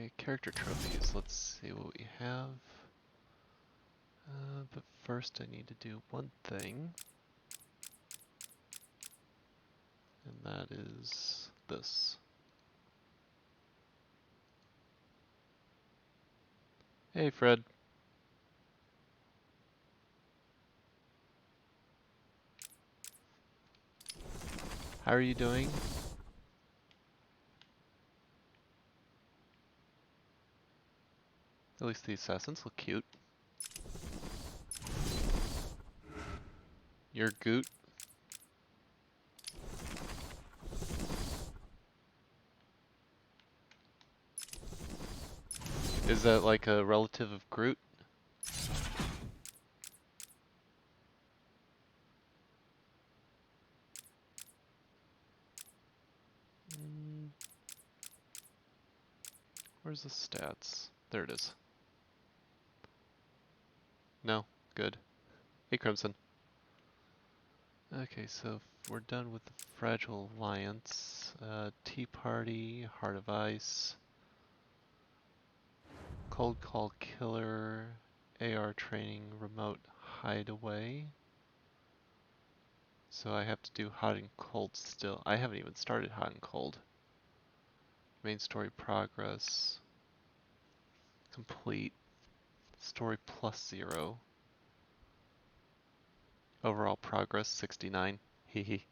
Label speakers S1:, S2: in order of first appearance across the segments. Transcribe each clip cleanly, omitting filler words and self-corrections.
S1: Okay, character trophies. Let's see what we have. But first I need to do one thing. And that is this. Hey, Fred. How are you doing? At least the assassins look cute. You're Goot. Is that like a relative of Groot? Mm, where's the stats? There it is. No? Good. Hey, Crimson. Okay, so we're done with the Fragile Alliance. Tea Party, Heart of Ice, Cold Call Killer, AR Training, Remote Hideaway. So I have to do Hot and Cold still. I haven't even started Hot and Cold. Main story progress. Complete. Story +0. Overall progress 69. Hehe.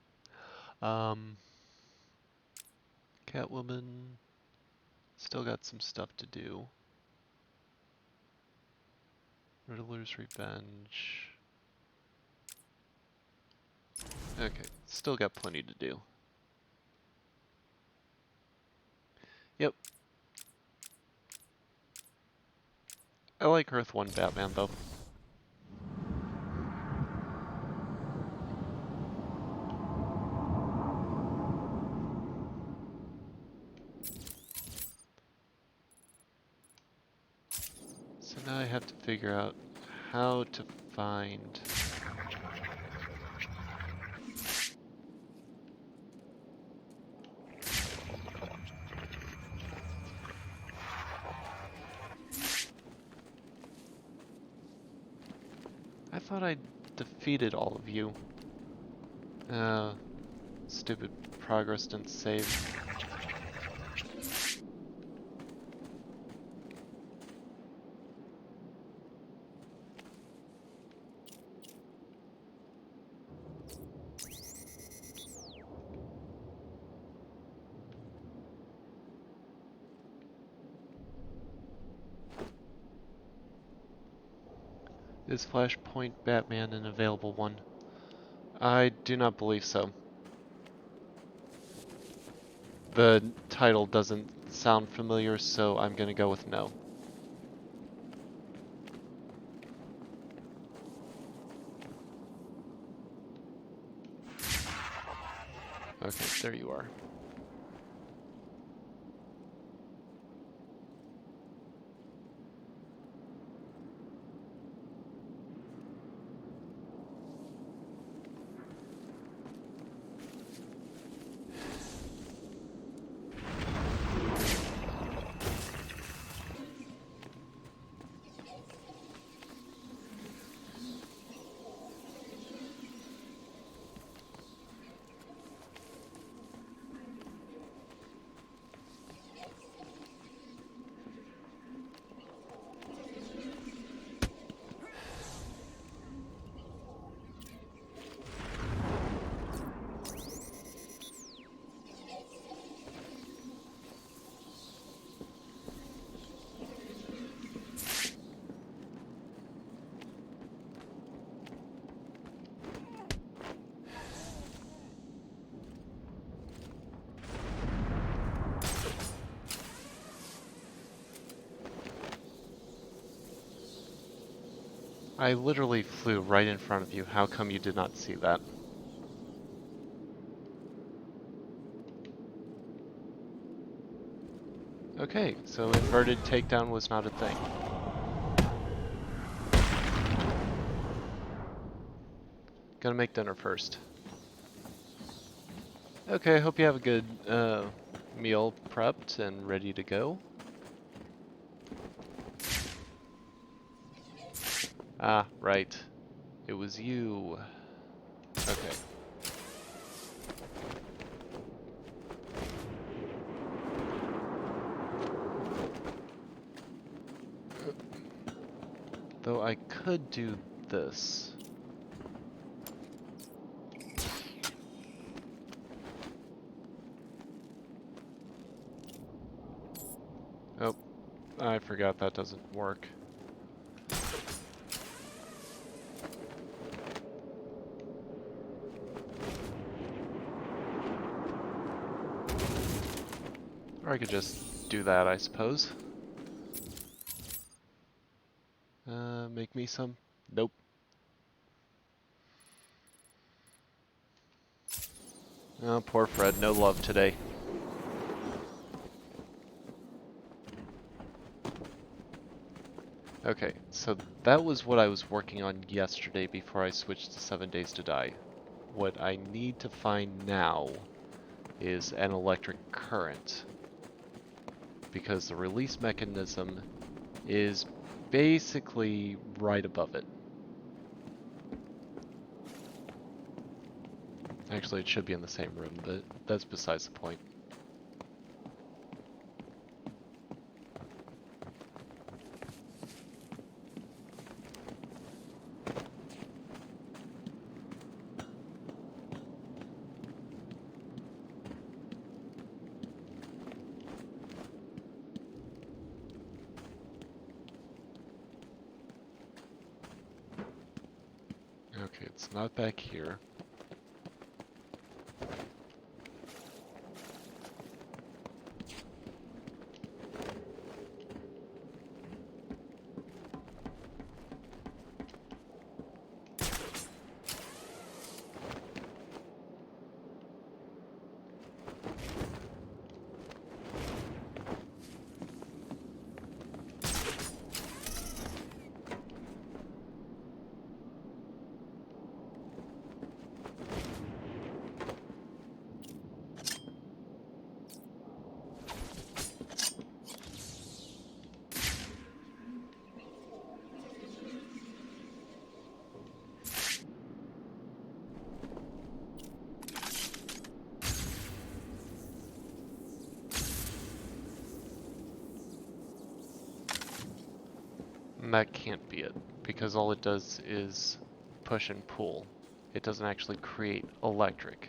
S1: Catwoman. Still got some stuff to do. Riddler's Revenge. Okay, still got plenty to do. Yep. I like Earth 1 Batman though. So now I have to figure out how to find... I thought I defeated all of you. Stupid progress didn't save. Is Flashpoint Batman an available one? I do not believe so. The title doesn't sound familiar, so I'm gonna go with no. Okay, there you are. I literally flew right in front of you. How come you did not see that? Okay, so inverted takedown was not a thing. Gonna make dinner first. Okay, hope you have a good meal prepped and ready to go. Ah, right. It was you. Okay. Though I could do this. Oh, I forgot that doesn't work. Or I could just do that, I suppose. Make me some? Nope. Oh, poor Fred, no love today. Okay, so that was what I was working on yesterday before I switched to 7 Days to Die. What I need to find now is an electric current, because the release mechanism is basically right above it. Actually, it should be in the same room, but that's besides the point. Okay, it's not back here. And that can't be it, because all it does is push and pull. It doesn't actually create electric.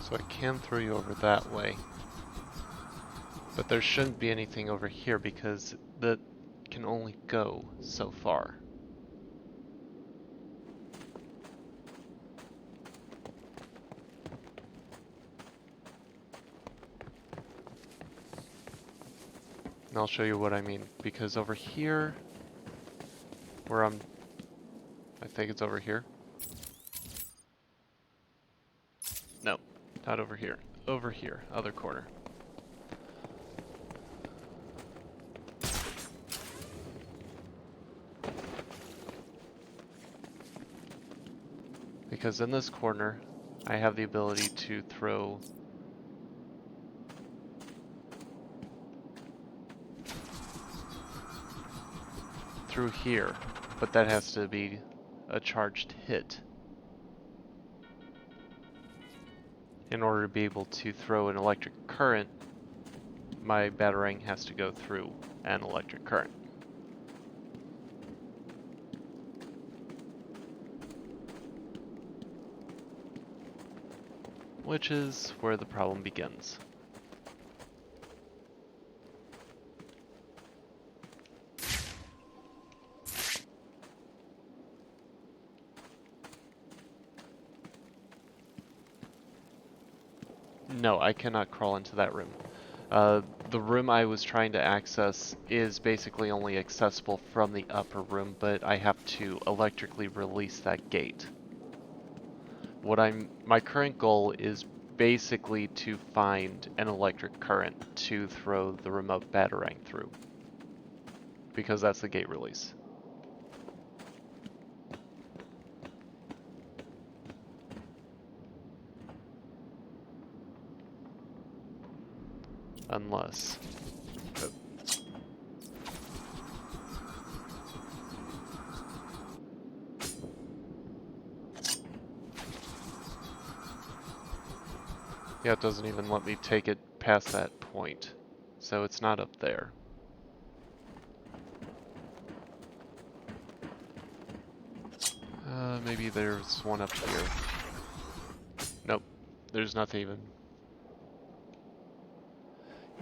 S1: So I can throw you over that way. But there shouldn't be anything over here because that can only go so far. And I'll show you what I mean, because over here, where I think it's over here. No, not over here. Over here, other corner. Because in this corner, I have the ability to throw through here, but that has to be a charged hit in order to be able to throw an electric current. My batarang has to go through an electric current. Which is where the problem begins. No, I cannot crawl into that room. The room I was trying to access is basically only accessible from the upper room, but I have to electrically release that gate. My current goal is basically to find an electric current to throw the remote batarang through, because that's the gate release. Unless... oh. Yeah, it doesn't even let me take it past that point, so it's not up there. Maybe there's one up here. Nope, there's nothing even.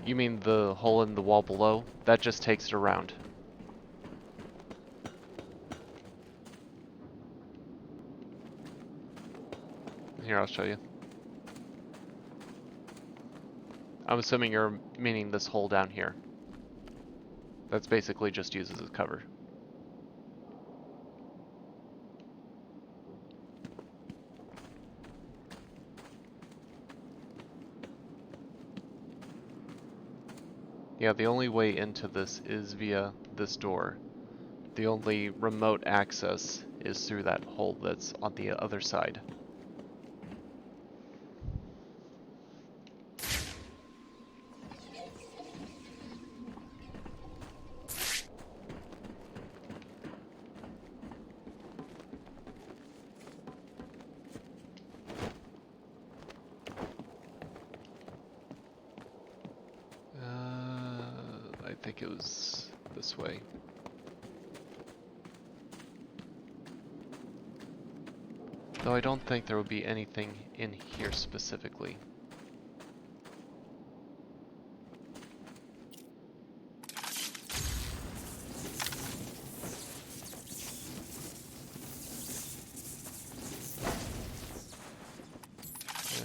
S1: You mean the hole in the wall below? That just takes it around. Here, I'll show you. I'm assuming you're meaning this hole down here. That's basically just used as a cover. Yeah, the only way into this is via this door. The only remote access is through that hole that's on the other side. I think it was this way. Though I don't think there would be anything in here specifically.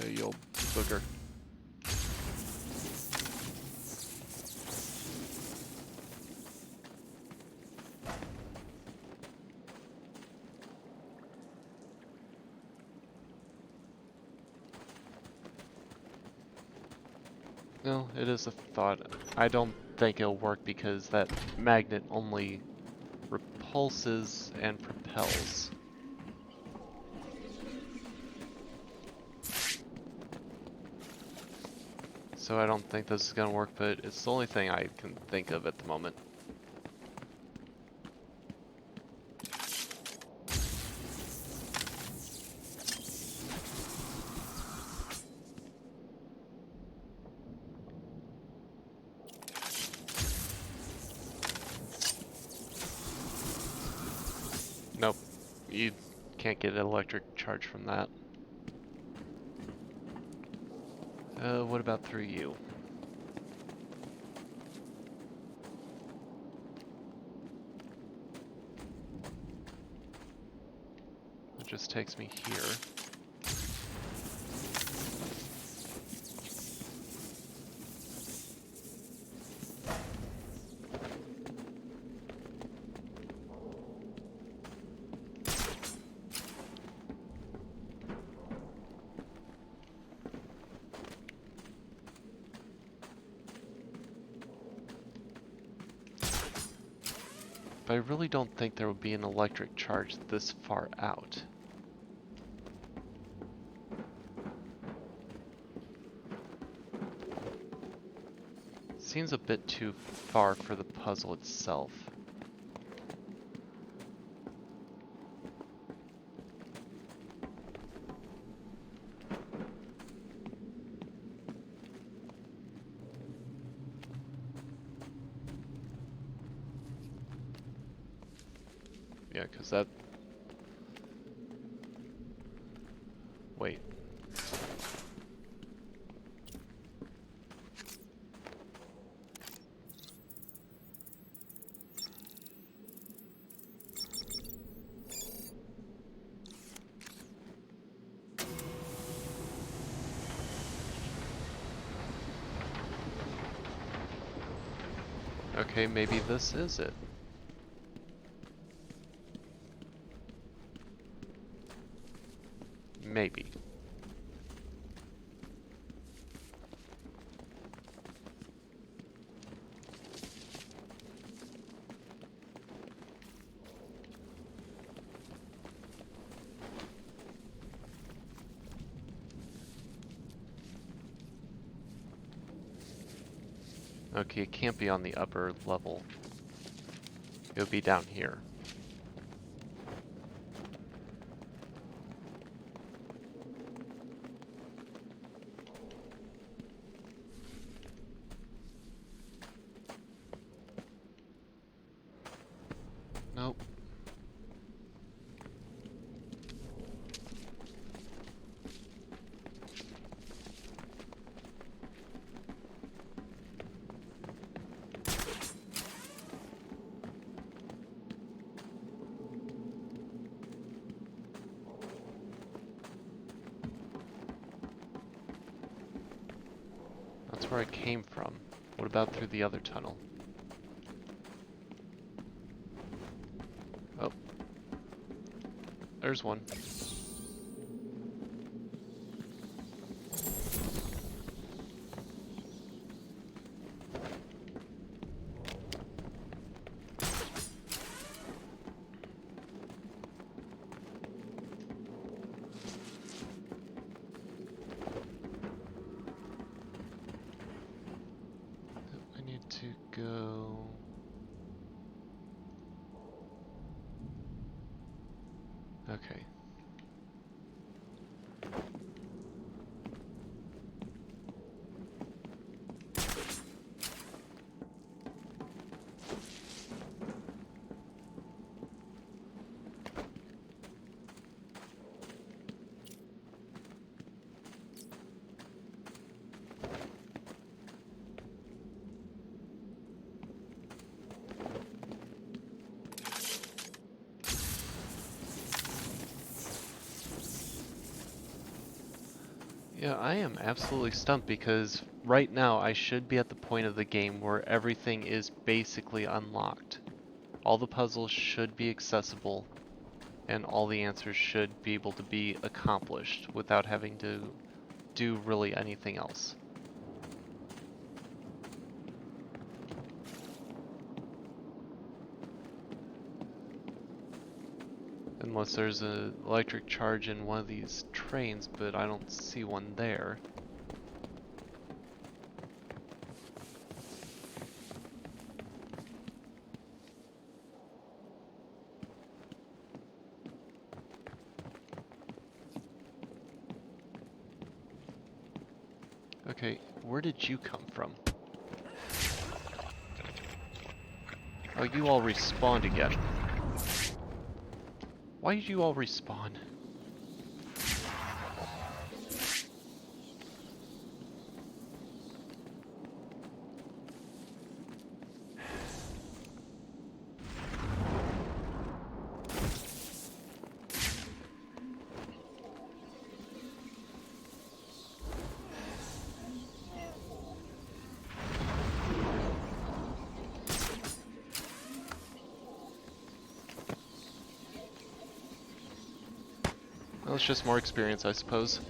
S1: You old booger. No, it is a thought. I don't think it'll work because that magnet only repulses and propels. So I don't think this is gonna work, but it's the only thing I can think of at the moment. Nope, you can't get an electric charge from that. What about through you? It just takes me here. But I really don't think there would be an electric charge this far out. Seems a bit too far for the puzzle itself. Yeah, because that... Wait. Okay, maybe this is it. Maybe. Okay, it can't be on the upper level. It would be down here. Nope. That's where I came from. What about through the other tunnel? Oh. There's one. I need to go... Okay. Yeah, I am absolutely stumped because right now I should be at the point of the game where everything is basically unlocked. All the puzzles should be accessible and all the answers should be able to be accomplished without having to do really anything else. Unless there's an electric charge in one of these trains, but I don't see one there. Okay, where did you come from? Oh, you all respawned again. Why did you all respawn? Well, it's just more experience, I suppose.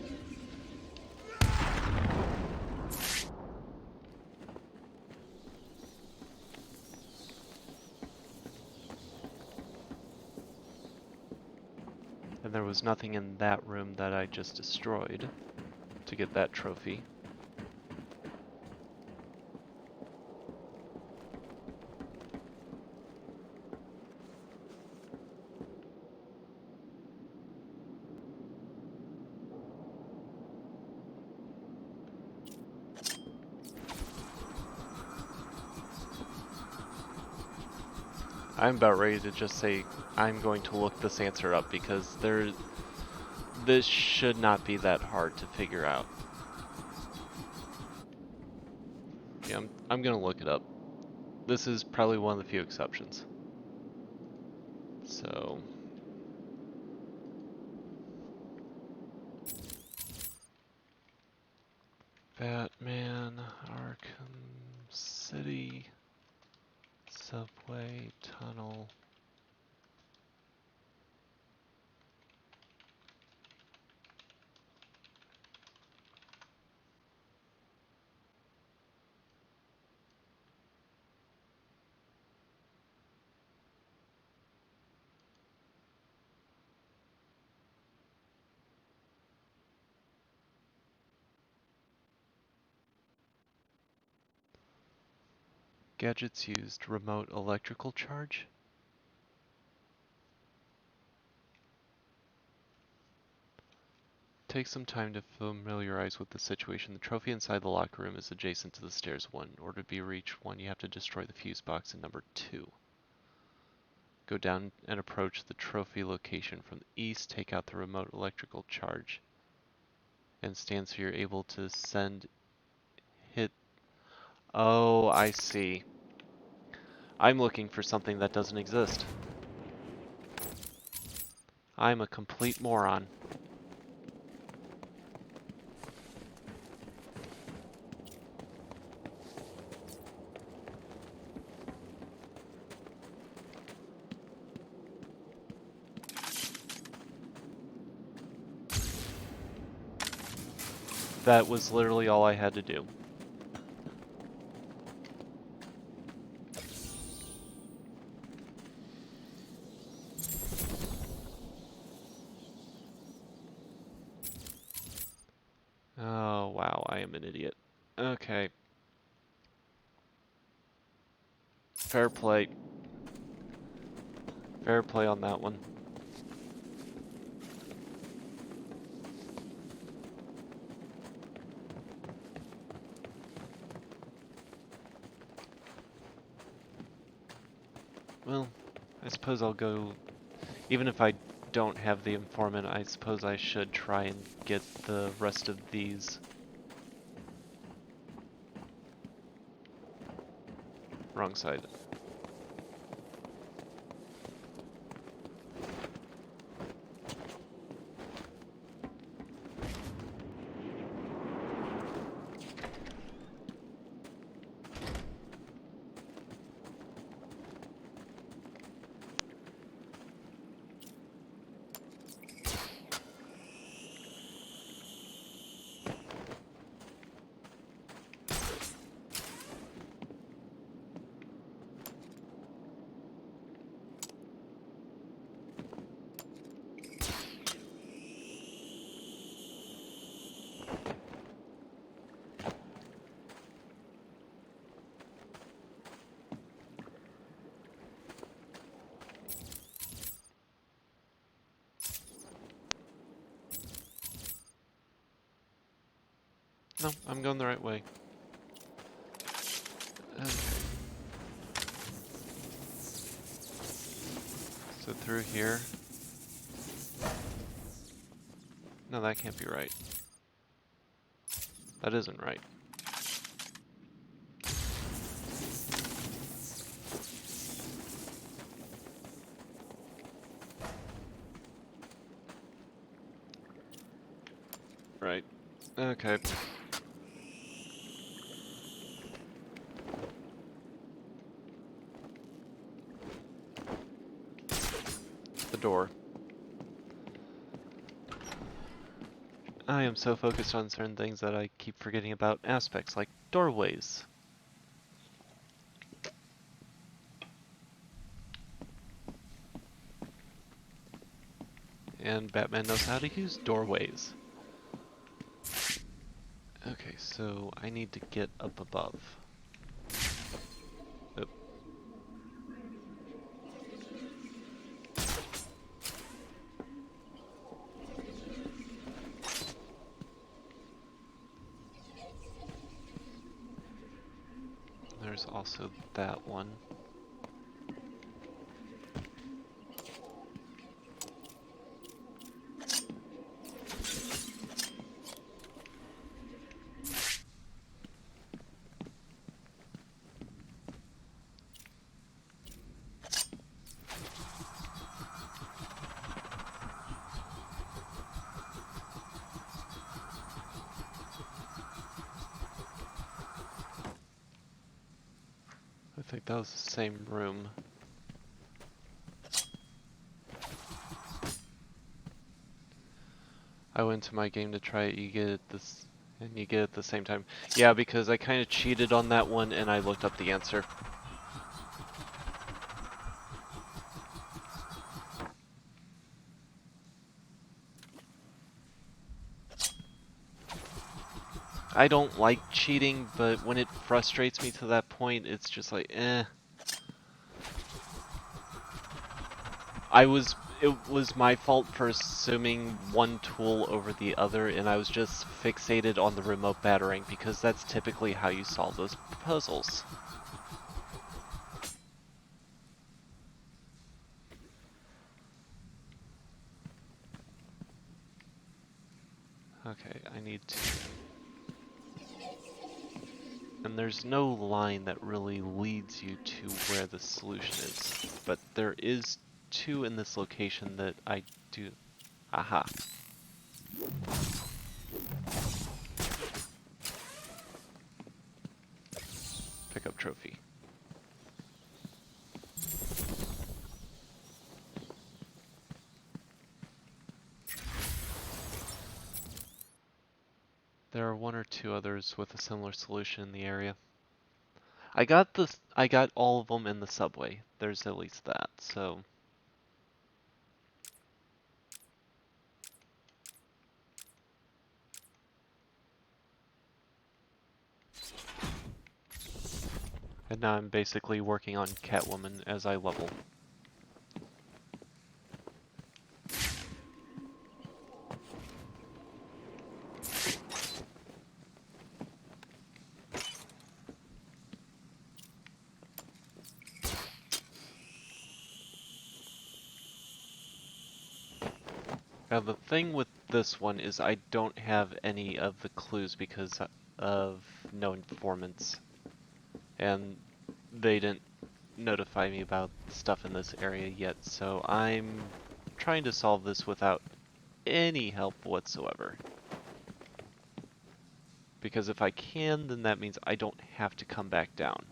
S1: And there was nothing in that room that I just destroyed to get that trophy. I'm about ready to just say I'm going to look this answer up because this should not be that hard to figure out. Yeah, I'm gonna look it up. This is probably one of the few exceptions. So... Batman, Arkham City... Subway, tunnel. Gadgets used. Remote electrical charge? Take some time to familiarize with the situation. The trophy inside the locker room is adjacent to the stairs 1. In order to be reached 1, you have to destroy the fuse box in number 2. Go down and approach the trophy location from the east. Take out the remote electrical charge. And stand so you're able to hit. Oh, I see. I'm looking for something that doesn't exist. I'm a complete moron. That was literally all I had to do. Oh, wow, I am an idiot. Okay. Fair play. Fair play on that one. Well, I suppose I'll go... Even if I don't have the informant, I suppose I should try and get the rest of these. Wrong side. No, I'm going the right way. Okay. So through here. No, that can't be right. That isn't right. Right. Okay. The door. I am so focused on certain things that I keep forgetting about aspects like doorways. And Batman knows how to use doorways. Okay, so I need to get up above. Oop. There's also that one. think that was the same room. I went to my game to try it, you get it this, and you get it at the same time. Yeah, because I kind of cheated on that one and I looked up the answer. I don't like cheating, but when it frustrates me to that point, it's just like, eh. It was my fault for assuming one tool over the other, and I was just fixated on the remote battering, because that's typically how you solve those puzzles. Okay, I need to... And there's no line that really leads you to where the solution is, but there is two in this location that I do... Aha. Pick up trophy. There are one or two others with a similar solution in the area. I got all of them in the subway. There's at least that, so... And now I'm basically working on Catwoman as I level. Now the thing with this one is I don't have any of the clues because of no informants. And they didn't notify me about stuff in this area yet, so I'm trying to solve this without any help whatsoever. Because if I can, then that means I don't have to come back down.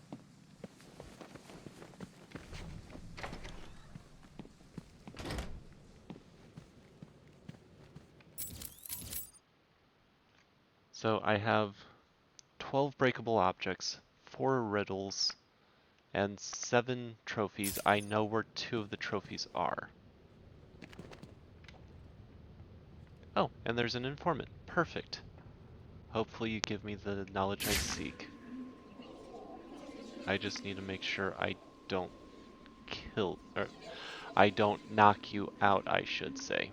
S1: So I have 12 breakable objects, 4 riddles, and 7 trophies. I know where 2 of the trophies are. Oh, and there's an informant. Perfect. Hopefully you give me the knowledge I seek. I just need to make sure I don't kill, or I don't knock you out, I should say.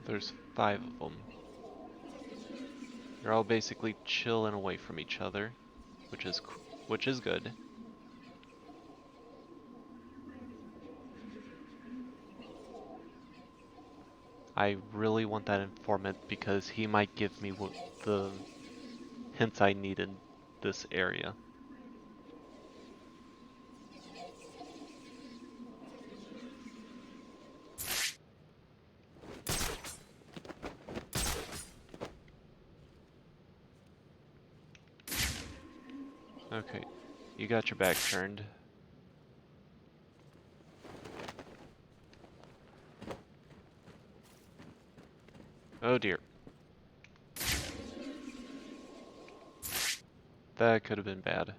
S1: There's 5 of them. They're all basically chilling away from each other, which is good. I really want that informant because he might give me the hints I need in this area. Okay, you got your back turned. Oh dear. That could have been bad.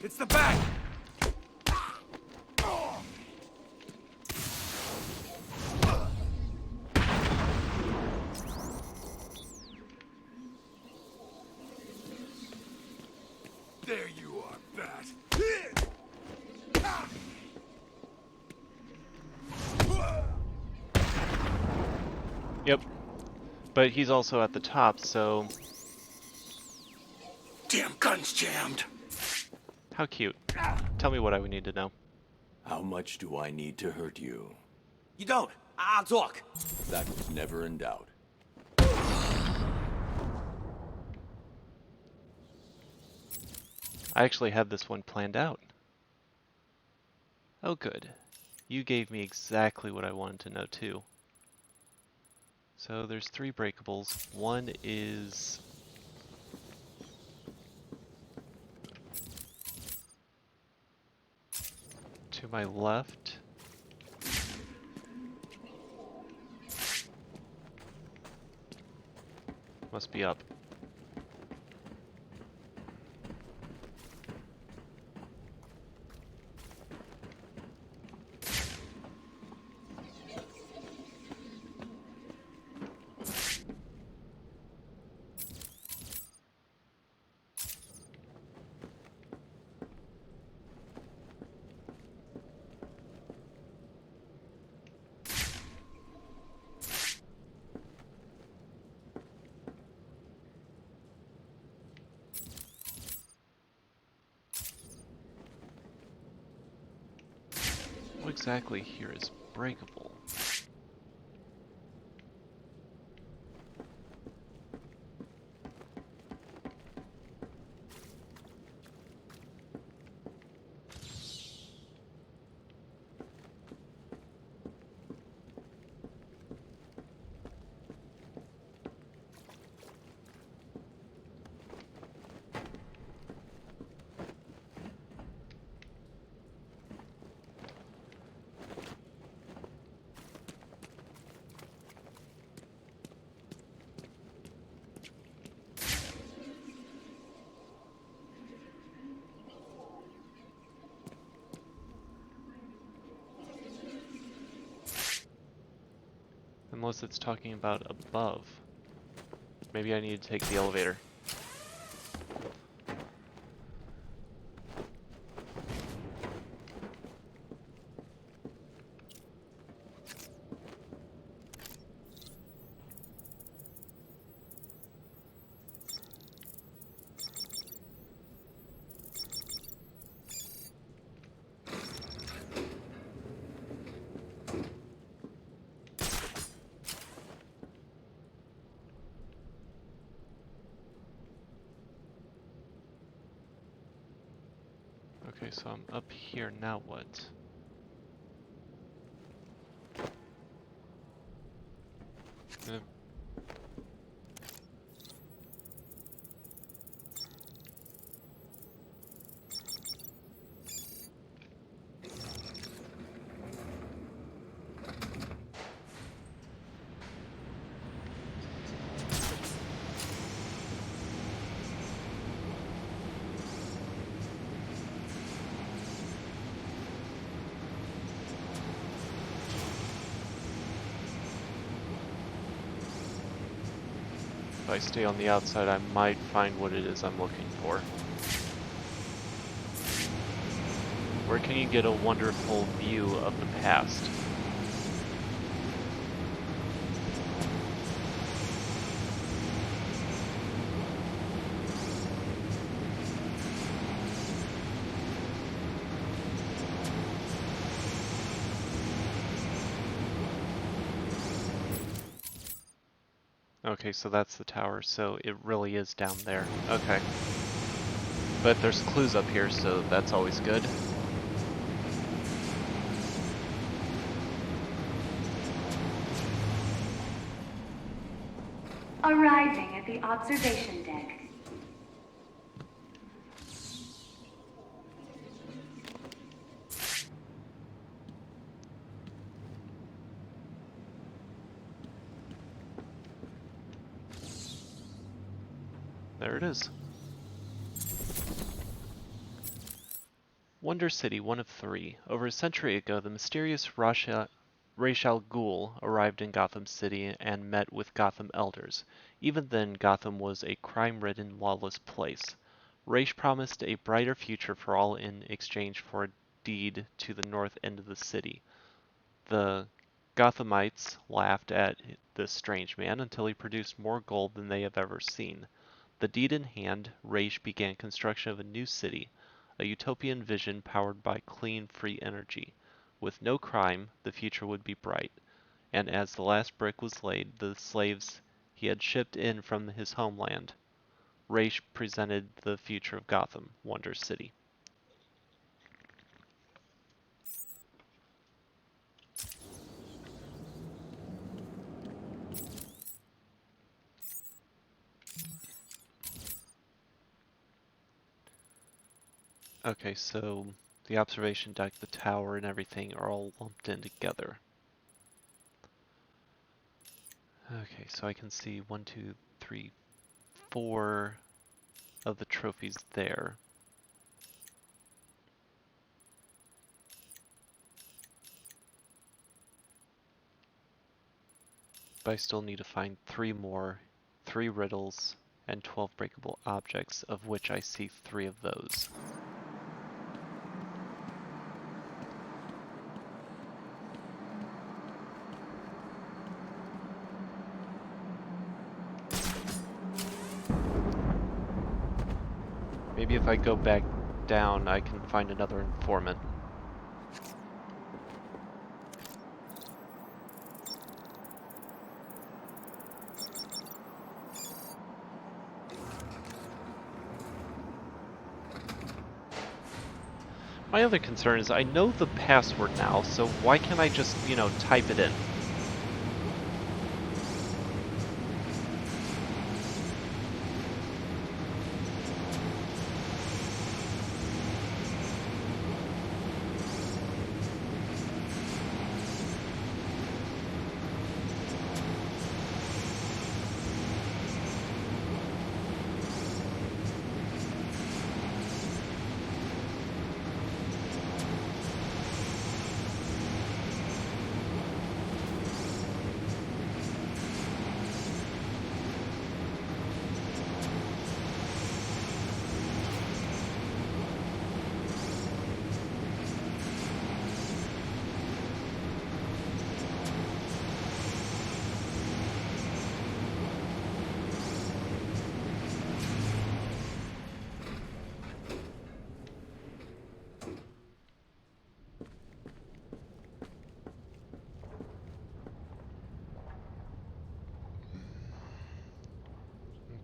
S2: It's the back! There you are, Bat.
S1: Yep. But he's also at the top, so...
S2: Damn gun's jammed.
S1: How cute. Tell me what I would need to know.
S3: How much do I need to hurt you?
S2: You don't. I'll talk.
S3: That was never in doubt.
S1: I actually had this one planned out. Oh good. You gave me exactly what I wanted to know too. So there's 3 breakables. One is... to my left. Must be up. What exactly here is breakable? Unless it's talking about above. Maybe I need to take the elevator. Okay, so I'm up here, now what? Uh, If I stay on the outside, I might find what it is I'm looking for. Where can you get a wonderful view of the past? Okay, so that's the tower, so it really is down there. Okay. But there's clues up here, so that's always good.
S4: Arriving at the observation deck.
S1: There it is. Wonder City, one of three. Over a century ago, the mysterious Ra's al Ghul arrived in Gotham City and met with Gotham elders. Even then, Gotham was a crime-ridden, lawless place. Ra's promised a brighter future for all in exchange for a deed to the north end of the city. The Gothamites laughed at this strange man until he produced more gold than they have ever seen. The deed in hand, Ra's began construction of a new city, a utopian vision powered by clean, free energy. With no crime, the future would be bright. And as the last brick was laid, the slaves he had shipped in from his homeland, Ra's presented the future of Gotham, Wonder City. Okay, so the observation deck, the tower, and everything are all lumped in together. Okay, so I can see 1, 2, 3, 4 of the trophies there. But I still need to find 3 more, 3 riddles, and 12 breakable objects, of which I see 3 of those. Maybe if I go back down, I can find another informant. My other concern is I know the password now, so why can't I just, type it in?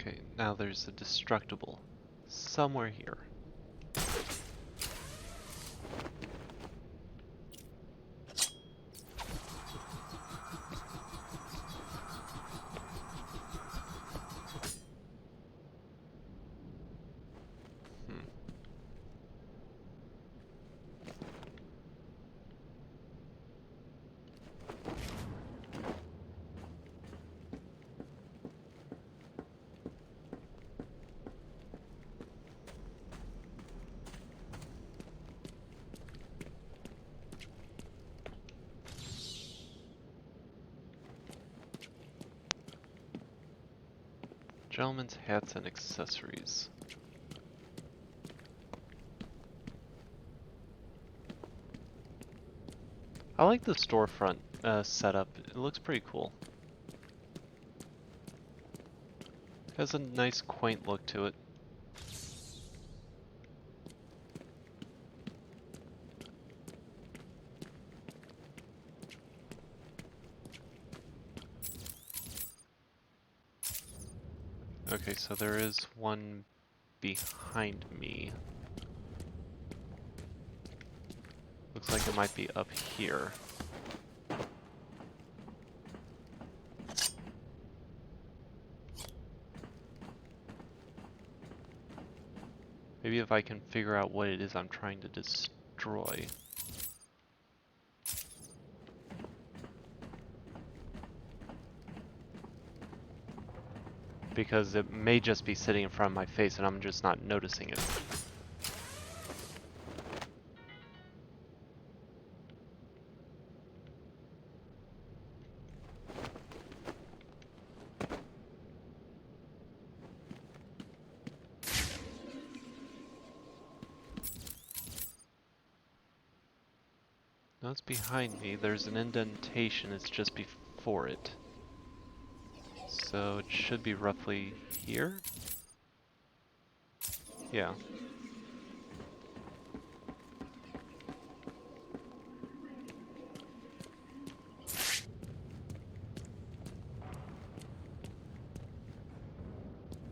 S1: Okay, now there's a destructible somewhere here. Hmm. Gentlemen's hats and accessories. I like the storefront setup. It looks pretty cool. Has a nice quaint look to it. Okay, so there is one behind me. Looks like it might be up here. Maybe if I can figure out what it is I'm trying to destroy. Because it may just be sitting in front of my face and I'm just not noticing it. No, it's behind me. There's an indentation. It's just before it. So it should be roughly here? Yeah.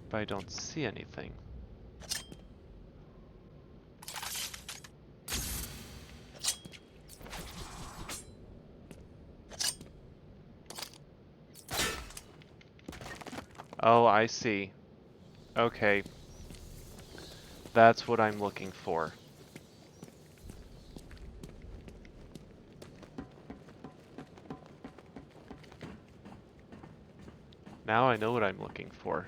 S1: But I don't see anything. Oh, I see. Okay. That's what I'm looking for. Now I know what I'm looking for.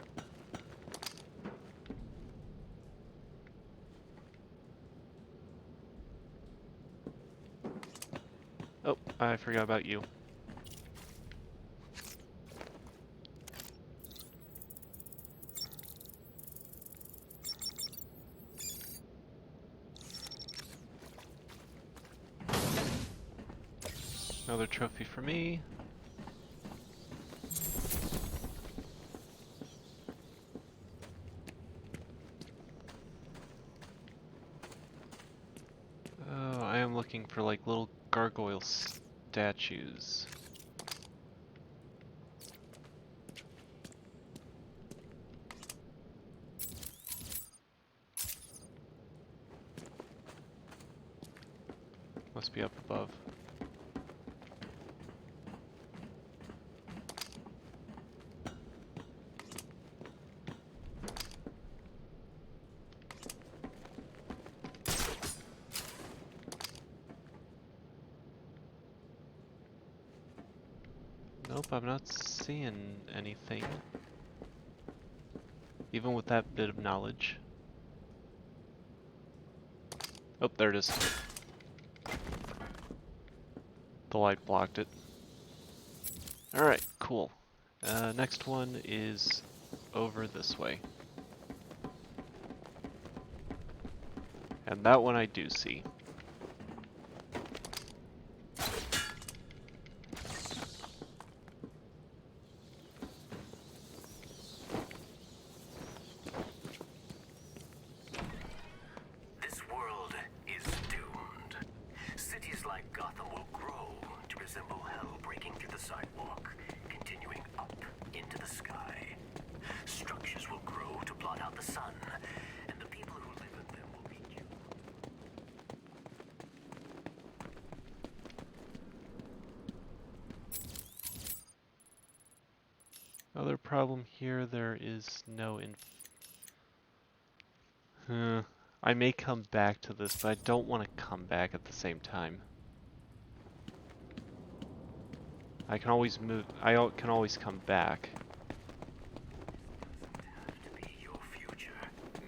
S1: Oh, I forgot about you. Another trophy for me. Oh, I am looking for like little gargoyle statues. Must be up above. Nope, I'm not seeing anything. Even with that bit of knowledge. Oh, there it is. The light blocked it. Alright, cool. Next one is over this way. And that one I do see.
S2: This world is doomed. Cities like Gotham will grow to resemble hell breaking through the sidewalk, continuing up into the sky. Structures will grow to blot out the sun, and the people who live in them will be doomed.
S1: Other problem here, there is no I may come back to this, but I don't want to come back at the same time. I can always move, can always come back.
S2: To be your future,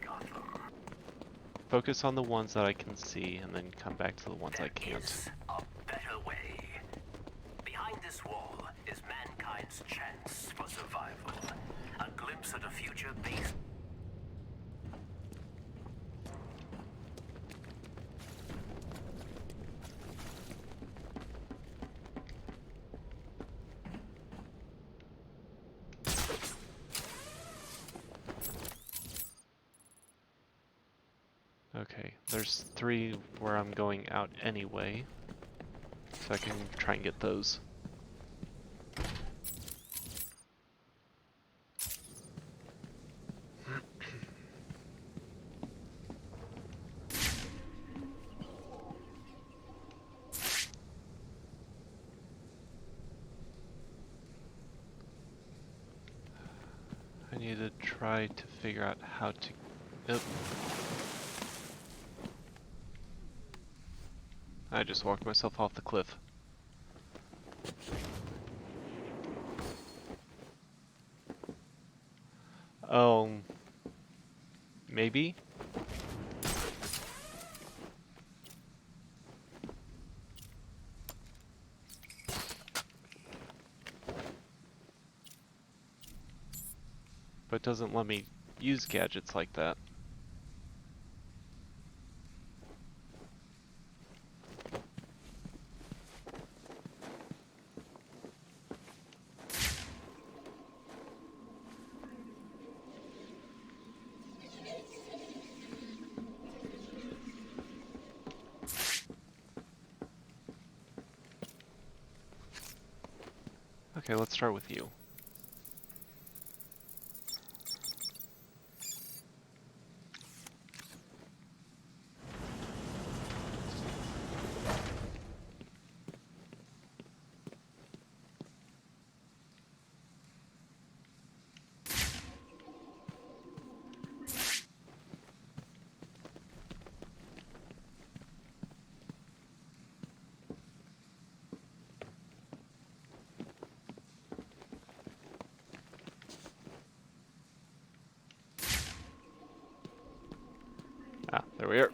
S2: Gotham.
S1: Focus on the ones that I can see, and then come back to the ones I can't.
S2: Is a better way. Behind this wall is mankind's chance for survival. A glimpse at a future based.
S1: Okay, there's 3 where I'm going out anyway, so I can try and get those. I need to try to figure out how to... Nope. I just walked myself off the cliff. Oh, maybe? But it doesn't let me use gadgets like that. Okay, let's start with you. Ah, there we are.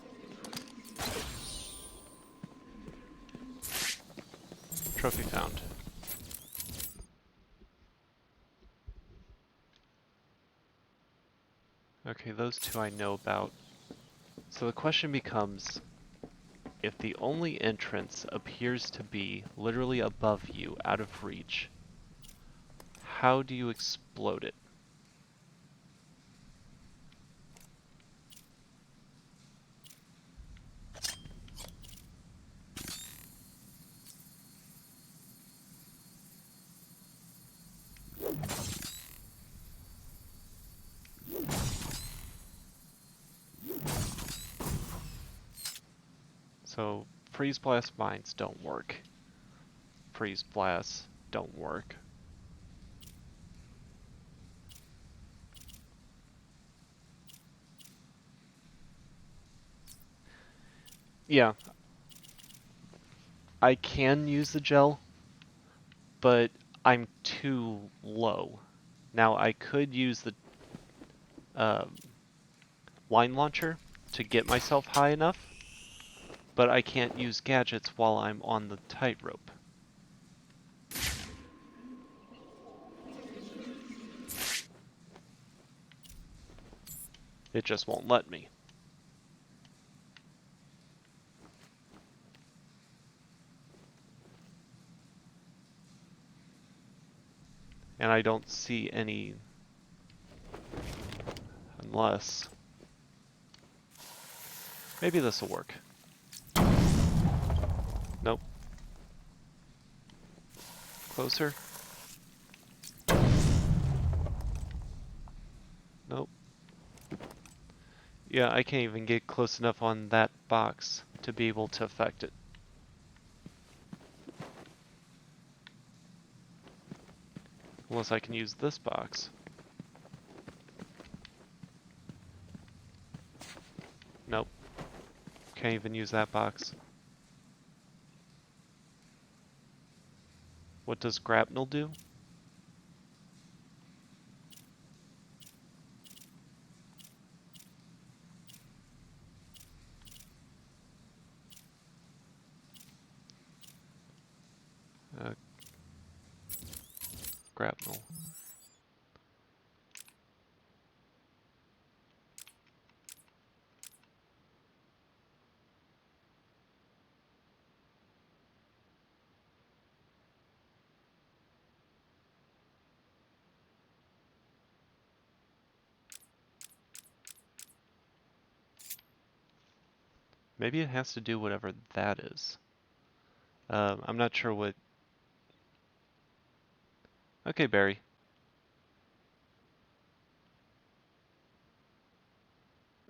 S1: Trophy found. Okay, those two I know about. So the question becomes, if the only entrance appears to be literally above you, out of reach, how do you explode it? So, freeze blast mines don't work. Freeze blasts don't work. Yeah, I can use the gel, but I'm too low. Now I could use the um, line launcher to get myself high enough, but I can't use gadgets while I'm on the tightrope. It just won't let me. And I don't see any unless... Maybe this will work. Nope. Closer. Nope. Yeah, I can't even get close enough on that box to be able to affect it. Unless I can use this box. Nope. Can't even use that box. What does grapnel do? Grapnel. Maybe it has to do whatever that is. I'm not sure what... Okay, Barry.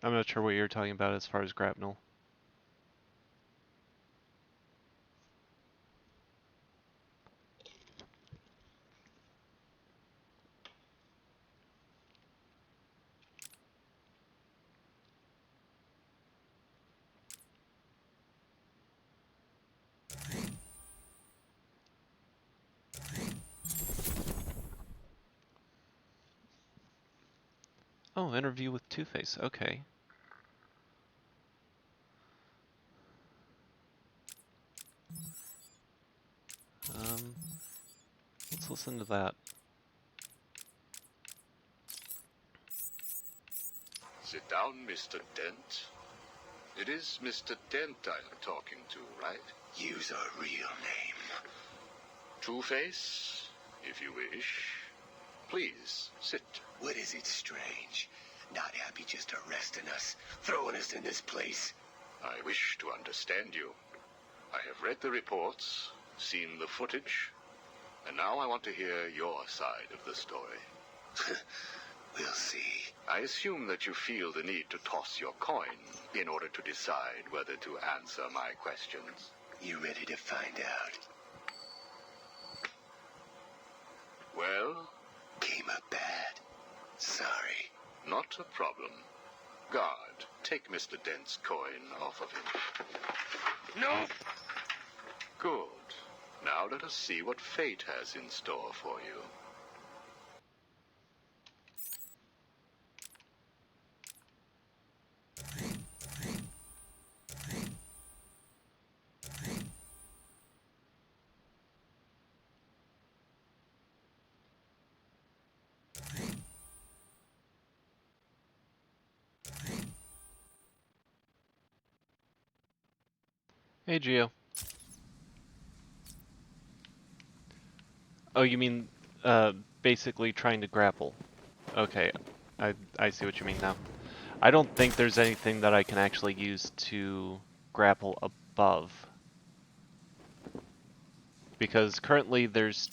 S1: I'm not sure what you're talking about as far as grapnel. Oh, interview with Two-Face. Okay. Let's listen to that.
S5: Sit down, Mr. Dent. It is Mr. Dent I am talking to, right?
S2: Use our real name.
S5: Two-Face, if you wish. Please, sit.
S2: What is it strange? Not happy just arresting us, throwing us in this place.
S5: I wish to understand you. I have read the reports, seen the footage. And now I want to hear your side of the story.
S2: We'll see.
S5: I assume that you feel the need to toss your coin in order to decide whether to answer my questions.
S2: You ready to find out?
S5: Well,
S2: Came up bad. Sorry.
S5: not a problem. Guard, take Mr. Dent's coin off of him.
S2: No!
S5: Good. Now let us see what fate has in store for you.
S1: Hey, Geo. Oh, you mean, basically trying to grapple. Okay, I see what you mean now. I don't think there's anything that I can actually use to grapple above. Because currently there's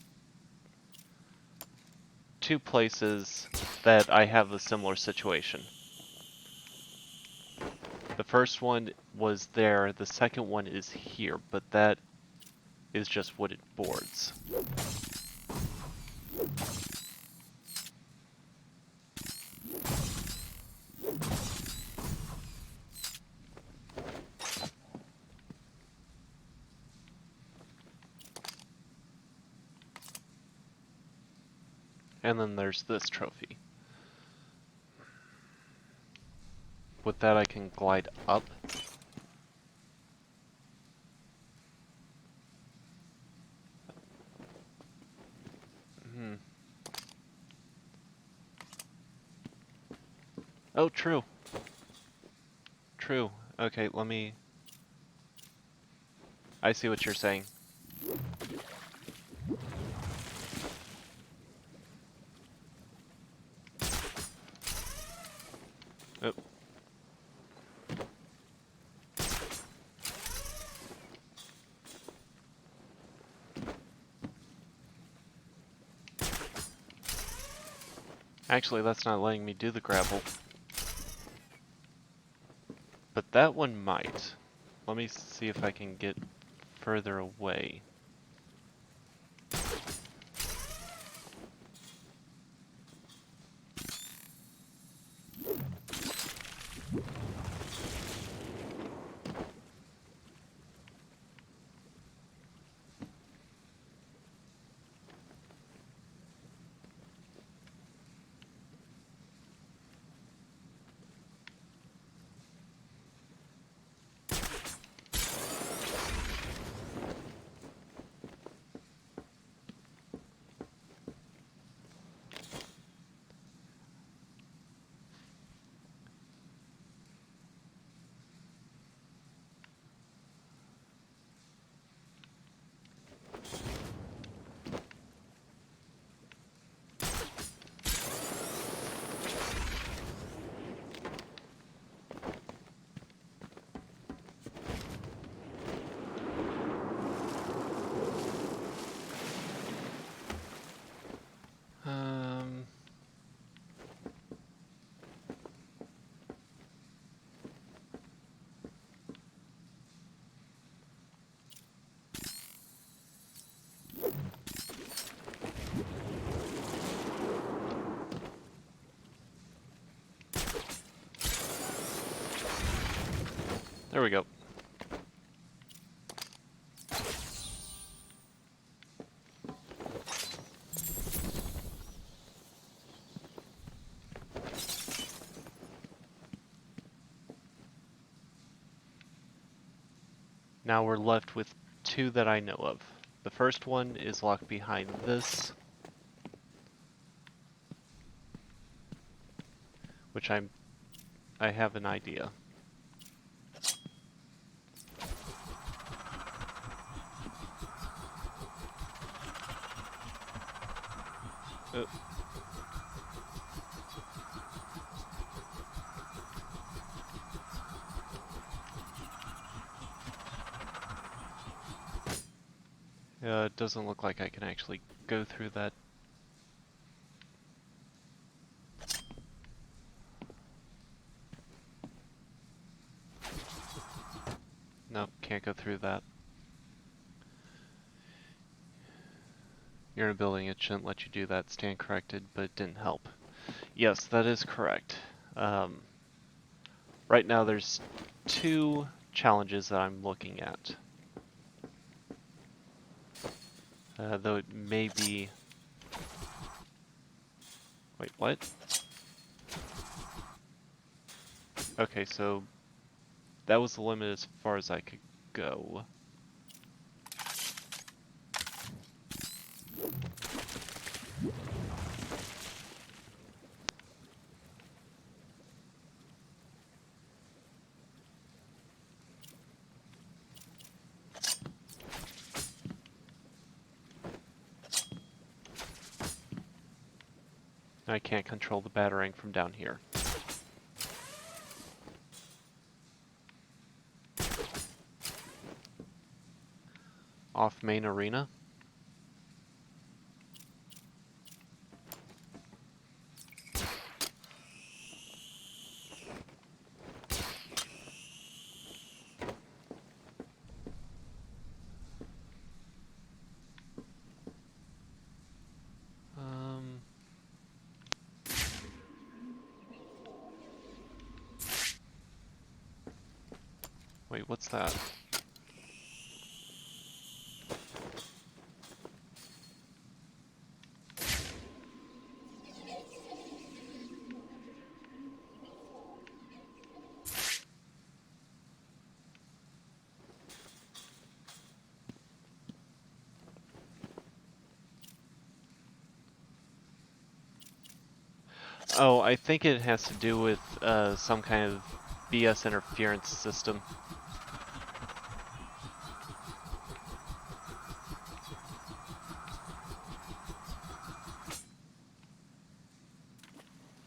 S1: two places that I have a similar situation. The first one was there, the second one is here, but that is just wooded boards. And then there's this trophy. With that I can glide up. Oh, true. True. Okay, let me... I see what you're saying. Oh. Actually, that's not letting me do the grapple. But that one might. Let me see if I can get further away. There we go. Now we're left with two that I know of. The first one is locked behind this, which I have an idea. Oh. It doesn't look like I can actually go through that. Nope, can't go through that. You're in a building, it shouldn't let you do that. Stand corrected, but it didn't help. Yes, that is correct. Right now there's 2 challenges that I'm looking at. Though it may be... Wait, what? Okay, so that was the limit as far as I could go. I can't control the battering from down here. Off main arena. Wait, what's that? Oh, I think it has to do with some kind of BS interference system.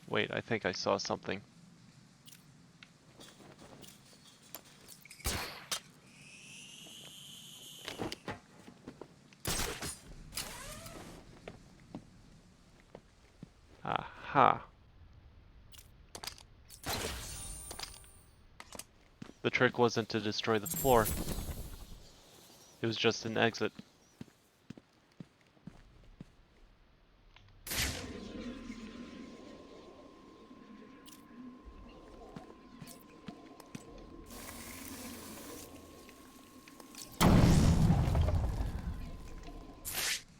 S1: Wait, I think I saw something. Aha. The trick wasn't to destroy the floor. It was just an exit.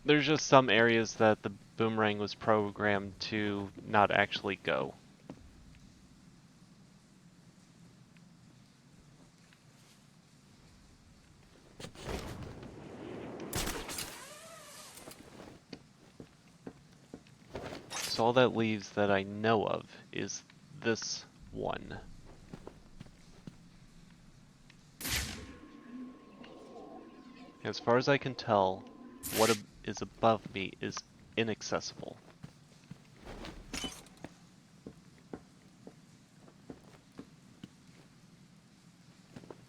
S1: There's just some areas that the boomerang was programmed to not actually go. So all that leaves that I know of is this one. As far as I can tell, what is above me is inaccessible.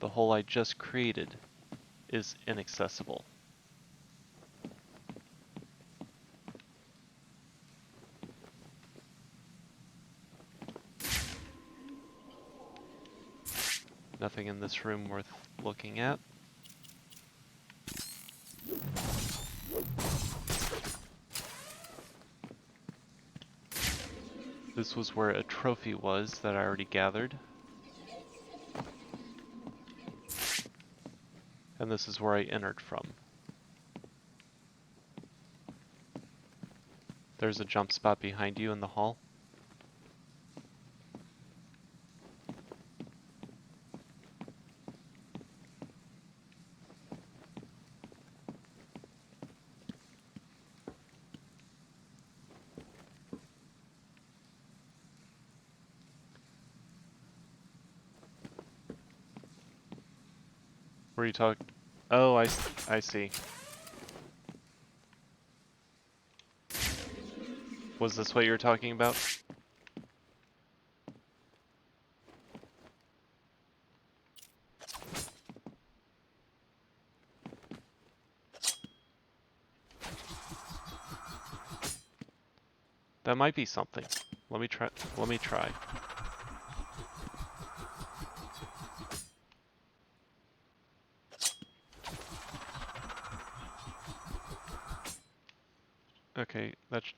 S1: The hole I just created is inaccessible. Nothing in this room worth looking at. This was where a trophy was that I already gathered. And this is where I entered from. There's a jump spot behind you in the hall. Where you talk? Oh, I see. Was this what you were talking about? That might be something. Let me try. Let me try. Okay, that's.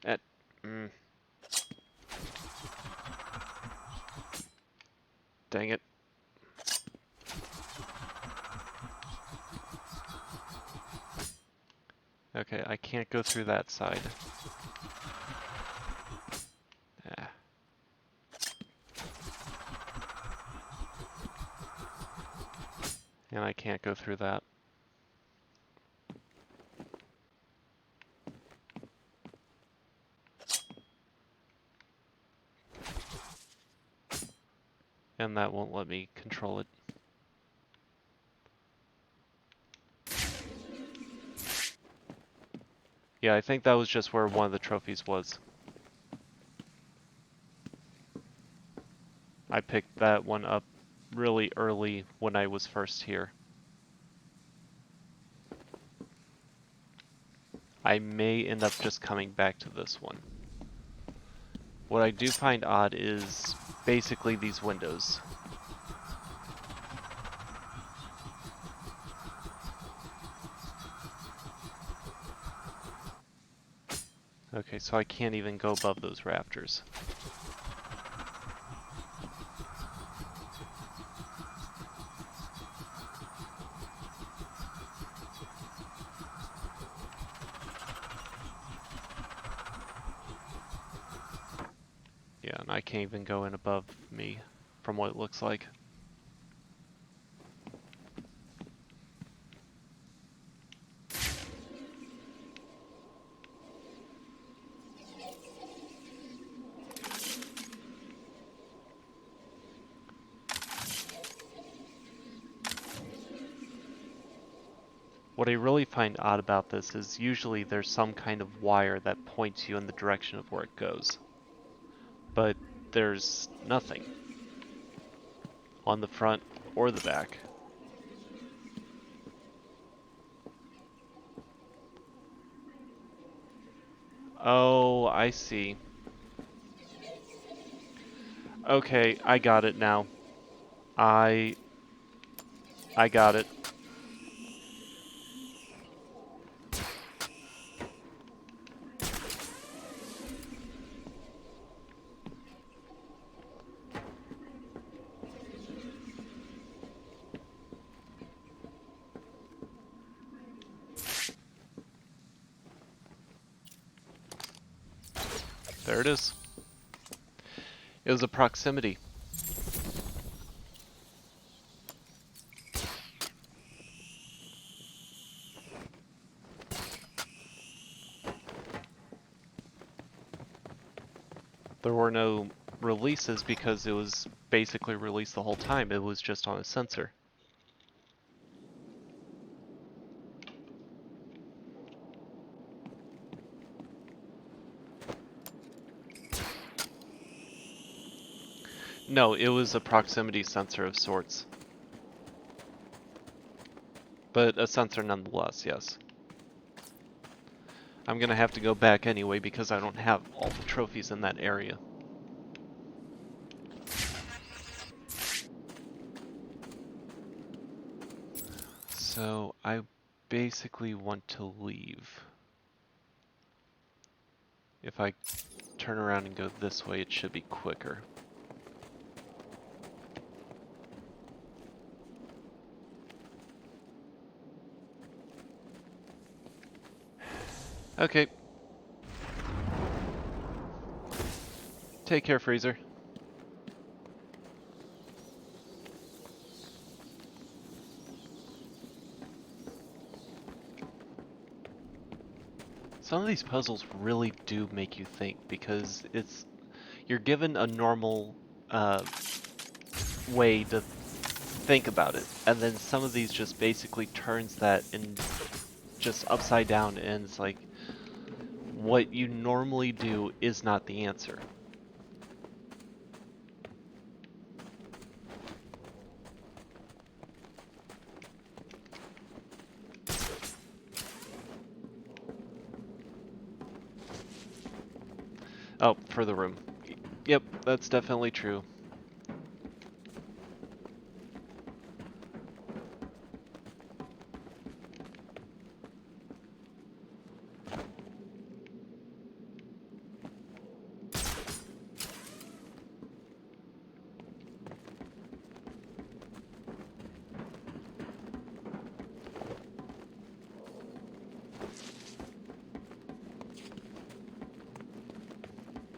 S1: At. Mm. Dang it. Okay, I can't go through that side. Ah. And I can't go through that. And that won't let me control it. Yeah, I think that was just where one of the trophies was. I picked that one up really early when I was first here. I may end up just coming back to this one. What I do find odd is basically these windows. Okay, so I can't even go above those rafters. Yeah, and I can't even go in above me, from what it looks like. What I really find odd about this is usually there's some kind of wire that points you in the direction of where it goes. But there's nothing on the front or the back. Oh, I see. Okay, I got it now. I got it. There it is. It was a proximity. There were no releases because it was basically released the whole time. It was just on a sensor. No, it was a proximity sensor of sorts. But a sensor nonetheless, yes. I'm gonna have to go back anyway because I don't have all the trophies in that area. So I basically want to leave. If I turn around and go this way, it should be quicker. Okay. Take care, Freezer. Some of these puzzles really do make you think because you're given a normal way to think about it, and then some of these just basically turns that in just upside down, and it's like what you normally do is not the answer. Oh, for the room. Yep, that's definitely true.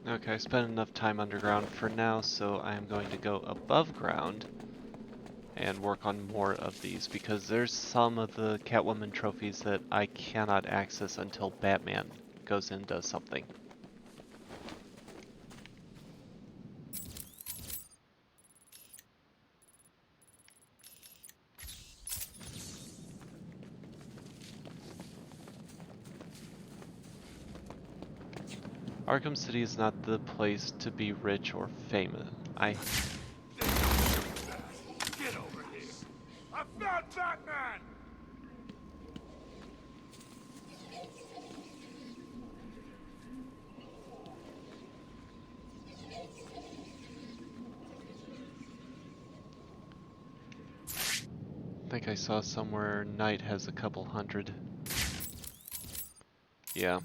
S1: Okay, I spent enough time underground for now, so I am going to go above ground and work on more of these, because there's some of the Catwoman trophies that I cannot access until Batman goes in and does something. Arkham City is not the place to be rich or famous.
S6: Get over here! I found Batman!
S1: think I saw somewhere Knight has a couple hundred. Yeah.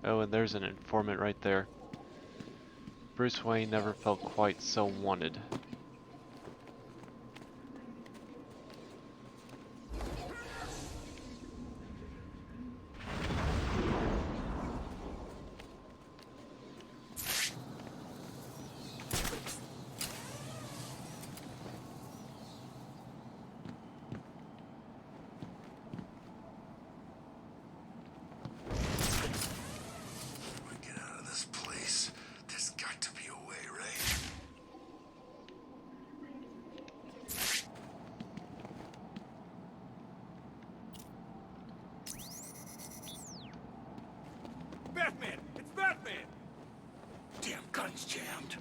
S1: Oh, and there's an informant right there. Bruce Wayne never felt quite so wanted.
S6: Get out of this place. There's got to be a way, right? Batman! It's Batman! Damn gun's jammed.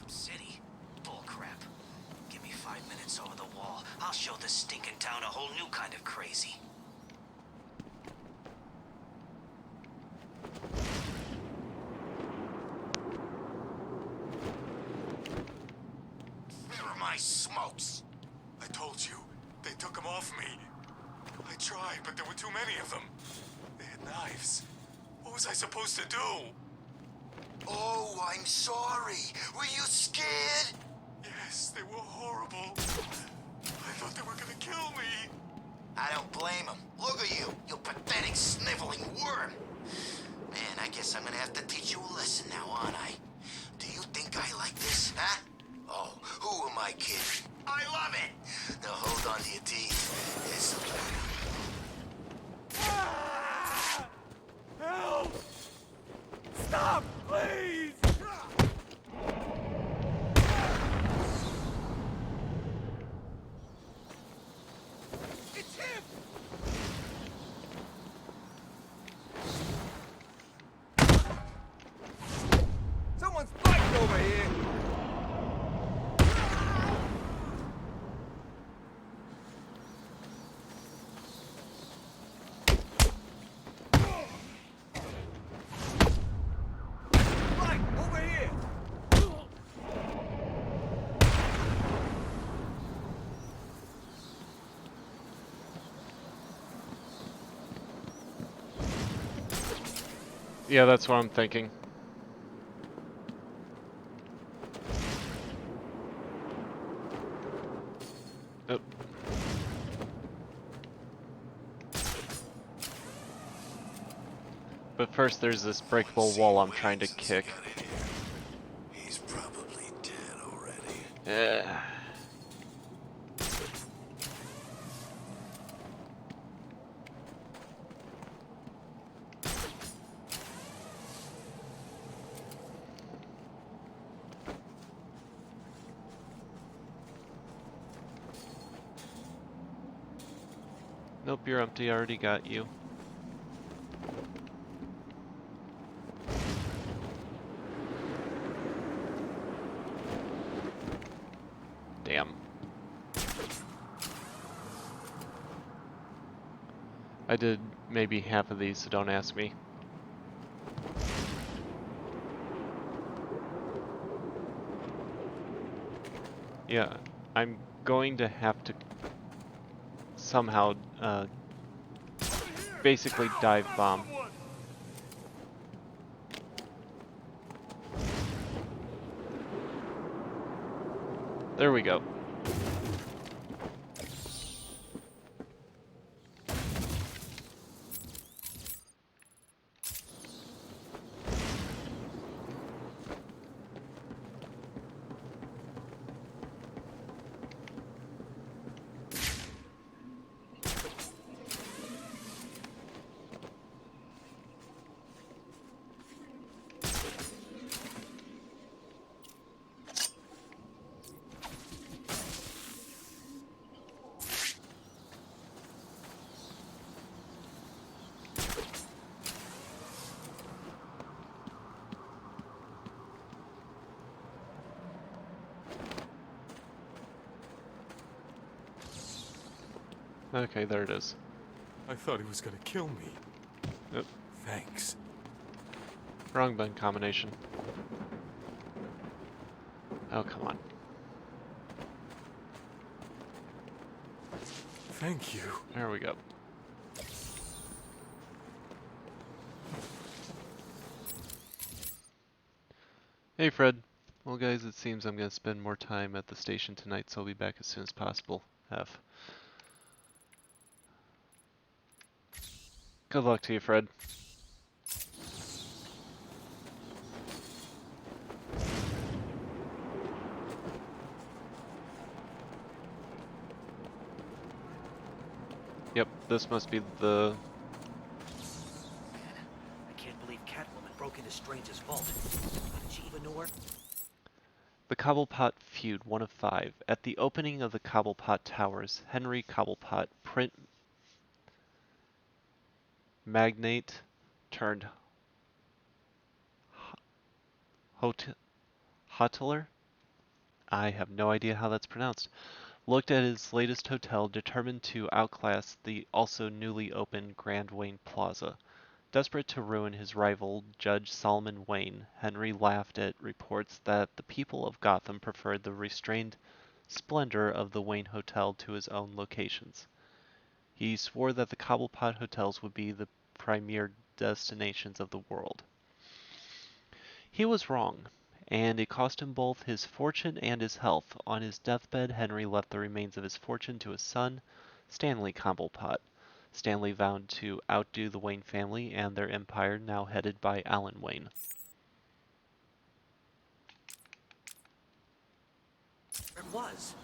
S2: City? Bullcrap. Give me 5 minutes over the wall. I'll show this stinking town a whole new kind of crazy.
S6: Where are my smokes? I told you, they took them off me. I tried, but there were too many of them. They had knives. What was I supposed to do?
S7: Oh, I'm sorry. Were you scared?
S6: Yes, they were horrible. I thought they were gonna kill me.
S7: I don't blame him. Look at you, you pathetic, sniveling worm. Man, I guess I'm gonna have to teach you a lesson now, aren't I? Do you think I like this, huh? Oh, who am I kidding? I love it! Now hold on to your teeth. There's something.
S6: Ah! Help! Stop, please! It's him! Someone's fighting over here! Right, over here!
S1: Yeah, that's what I'm thinking. Oh. But first there's this breakable wall I'm trying to kick.
S6: He's probably dead already.
S1: Yeah. Nope, you're empty. I already got you. Damn. I did maybe half of these, so don't ask me. Yeah, I'm going to have to somehow basically dive bomb. There we go. Okay, there it is.
S6: I thought he was gonna kill me.
S1: Yep.
S6: Thanks.
S1: Wrong button combination. Oh, come on.
S6: Thank you.
S1: There we go. Hey, Fred. Well, guys, it seems I'm going to spend more time at the station tonight, so I'll be back as soon as possible. F. Good luck to you, Fred. Yep, this must be the...
S2: I can't believe Catwoman broke into Strange's vault. How did she even know where?
S1: The Cobblepot feud, 1 of 5. At the opening of the Cobblepot Towers, Henry Cobblepot, print magnate turned hoteler? I have no idea how that's pronounced. Looked at his latest hotel, determined to outclass the also newly opened Grand Wayne Plaza. Desperate to ruin his rival, Judge Solomon Wayne, Henry laughed at reports that the people of Gotham preferred the restrained splendor of the Wayne Hotel to his own locations. He swore that the Cobblepot hotels would be the premier destinations of the world. He was wrong, and it cost him both his fortune and his health. On his deathbed, Henry left the remains of his fortune to his son, Stanley Cobblepot. Stanley vowed to outdo the Wayne family and their empire, now headed by Alan Wayne.
S2: It was.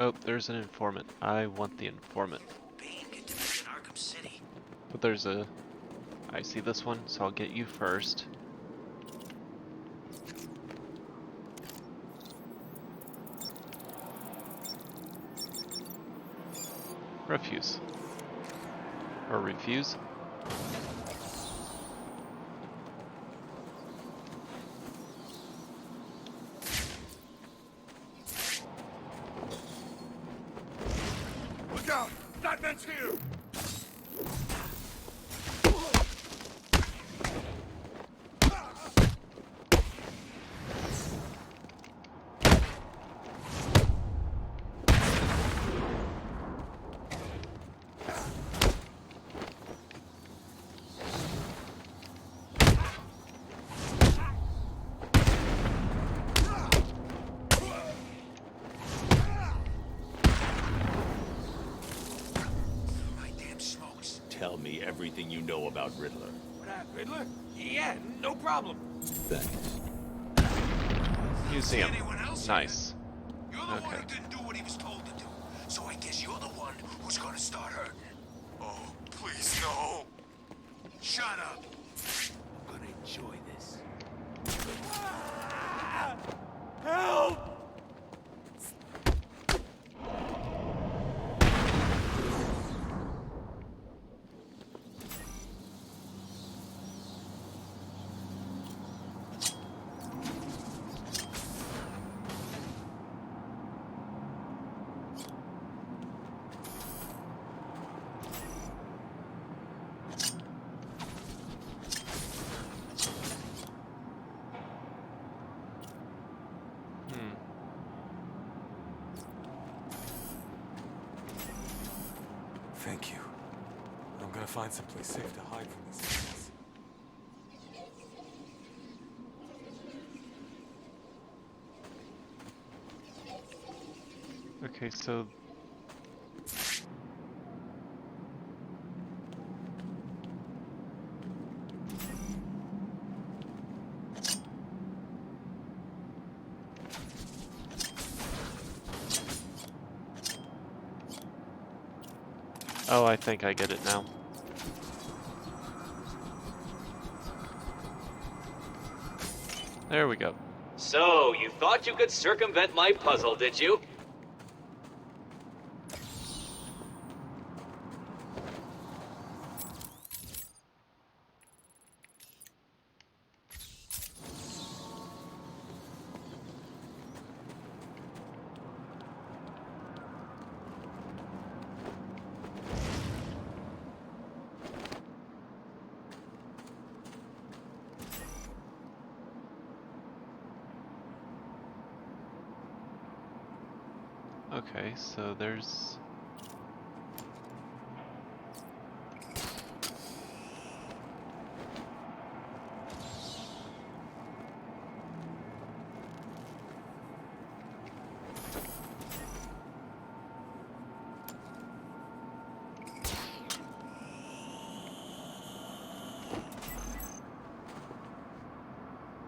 S1: Oh, there's an informant. I want the informant.
S2: Bane get to be in Arkham City.
S1: But there's a... I see this one, so I'll get you first. Refuse. Or refuse.
S6: Look out! Batman's here!
S3: Tell me everything you know about Riddler.
S6: Riddler? Yeah, no problem.
S3: Thanks.
S1: Museum.
S6: Anyone else
S1: Nice.
S6: You're the one
S1: Okay.
S6: who didn't do what he was told to do. So I guess you're the one who's gonna start hurting. Oh, please no. Shut up. I'm gonna enjoy this. Help!
S1: Hmm.
S6: Thank you. I'm gonna find someplace safe to hide from these things.
S1: Okay, so... Oh, I think I get it now. There we go.
S8: So, you thought you could circumvent my puzzle, did you?
S1: Okay, so there's...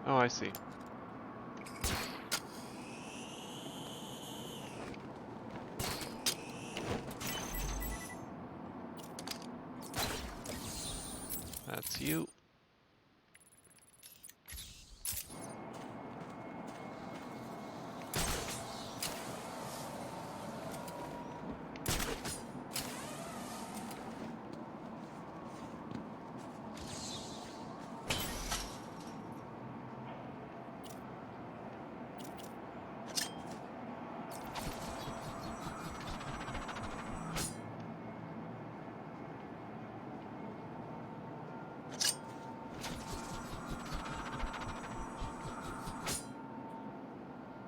S1: Oh, I see. That's you.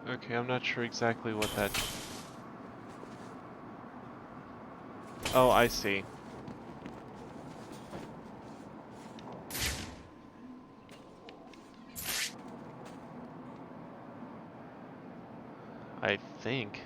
S1: Okay, I'm not sure exactly what that... Oh, I see. I think.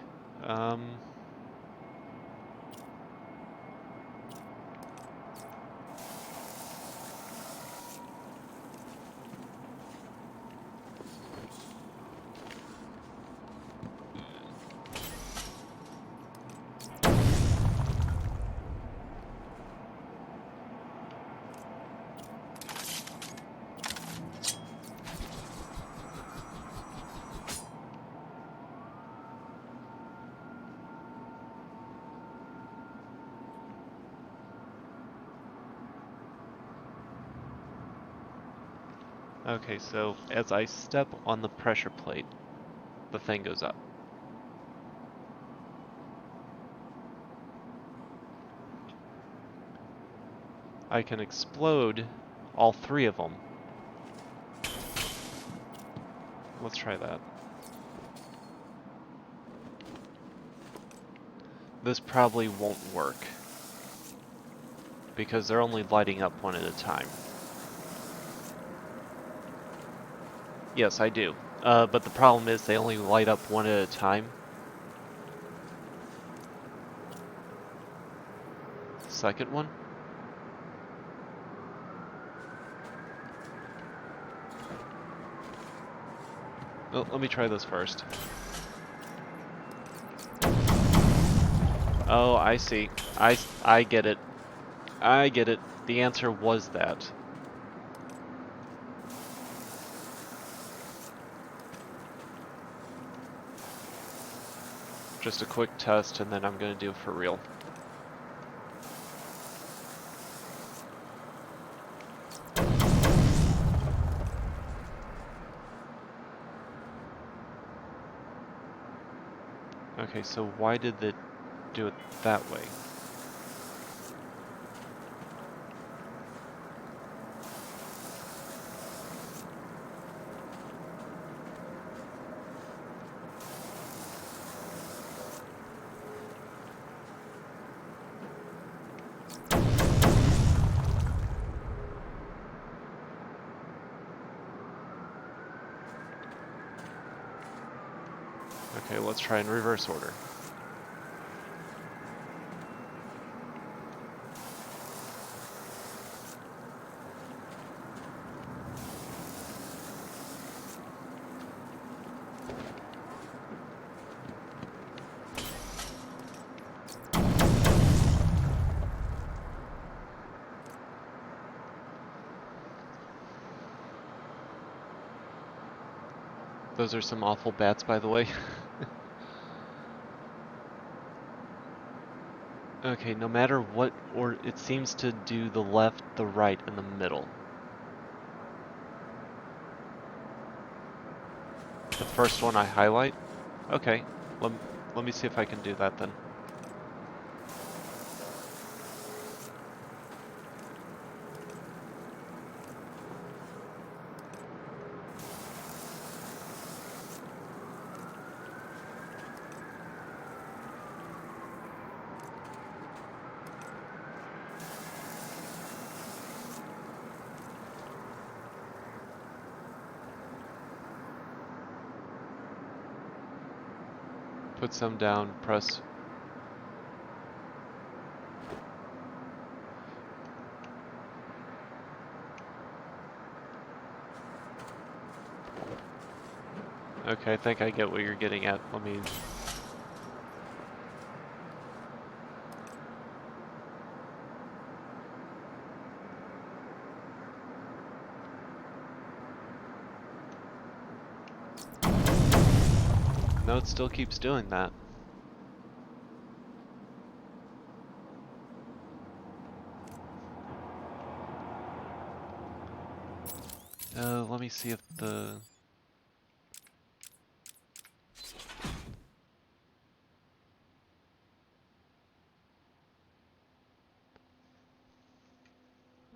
S1: Okay, so as I step on the pressure plate, the thing goes up. I can explode all three of them. Let's try that. This probably won't work, because they're only lighting up one at a time. Yes, I do. But the problem is they only light up one at a time. Second one? Well, let me try this first. Oh, I see. I get it. I get it. The answer was that. Just a quick test, and then I'm gonna do it for real. Okay, so why did it do it that way? Okay, let's try in reverse order. Those are some awful bats, by the way. Okay, no matter what, or it seems to do the left, the right, and the middle. The first one I highlight? Okay, let me see if I can do that then. Put some down, press. Okay, I think I get what you're getting at. Let me... No, it still keeps doing that. Let me see if the...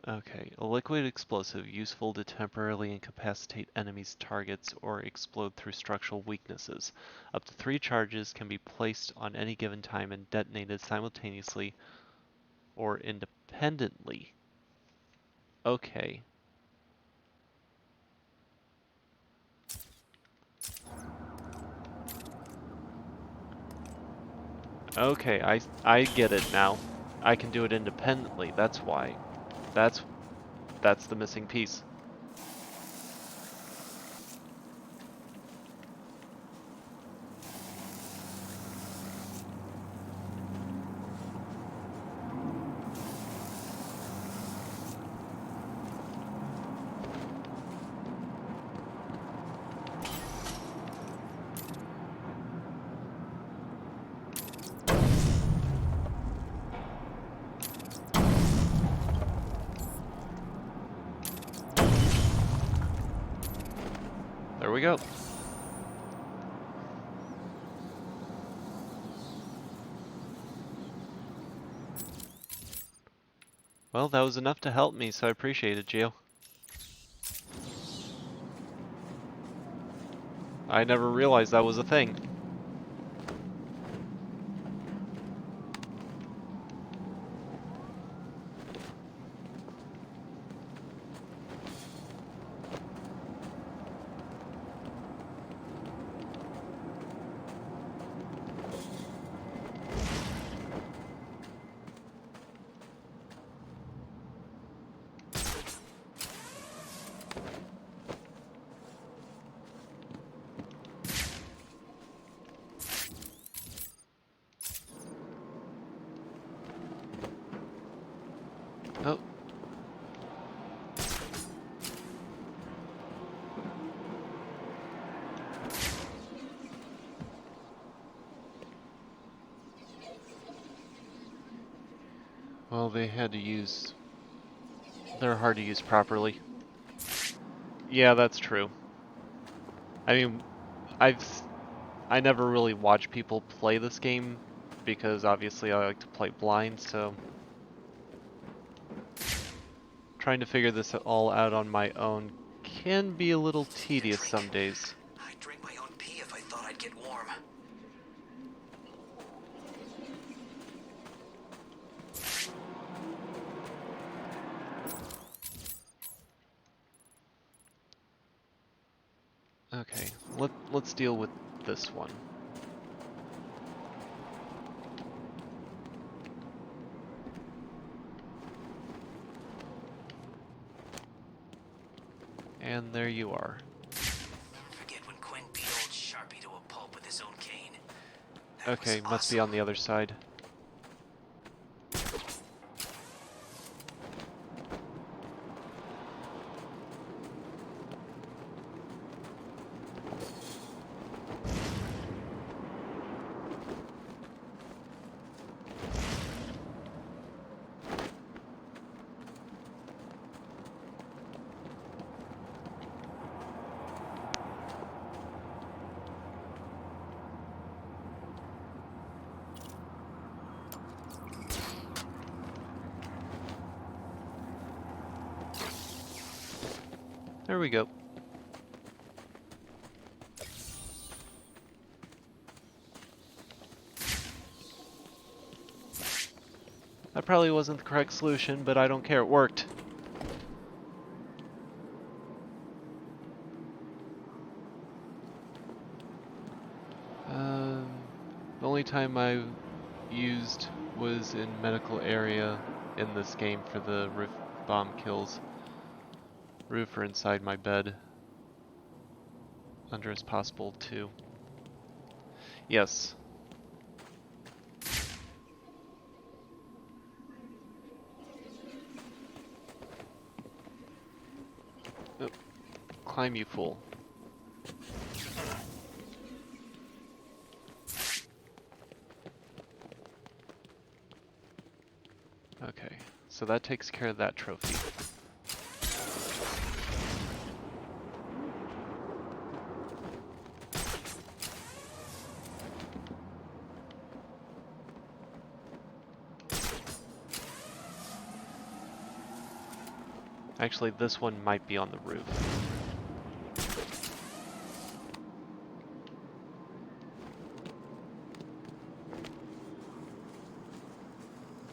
S1: Okay, a liquid explosive useful to temporarily incapacitate enemies' targets or explode through structural weaknesses. Up to 3 charges can be placed on any given time and detonated simultaneously or independently. Okay. Okay, I get it now. I can do it independently, that's why. That's the missing piece. There we go. Well, that was enough to help me, so I appreciate it, Gio. I never realized that was a thing. Oh. Well, they had to use... They're hard to use properly. Yeah, that's true. I mean, I never really watch people play this game because obviously I like to play blind, so trying to figure this all out on my own can be a little tedious some days.
S7: I'd drink my own pee if I thought I'd get warm.
S1: Okay, let's deal with this one. And there you are.
S7: Forget when Quinn beat old Sharpie to a pulp with his own cane. That
S1: Okay,
S7: was
S1: must be on
S7: awesome.
S1: the other side. There we go. That probably wasn't the correct solution, but I don't care, it worked. The only time I used was in medical area in this game for the roof bomb kills. Roof or inside my bed. Under as possible too. Yes. Oh, climb, you fool. Okay, so that takes care of that trophy. Actually, this one might be on the roof.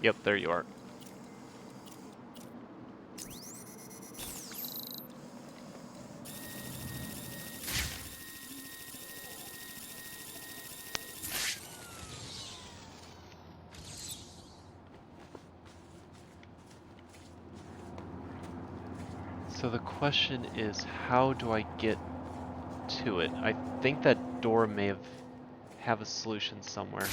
S1: Yep, there you are. So the question is, how do I get to it? I think that door may have a solution somewhere.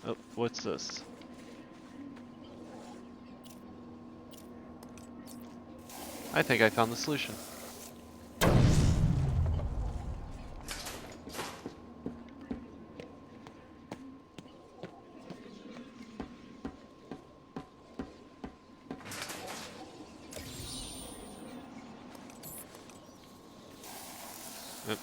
S1: Oh, what's this? I think I found the solution. Oop.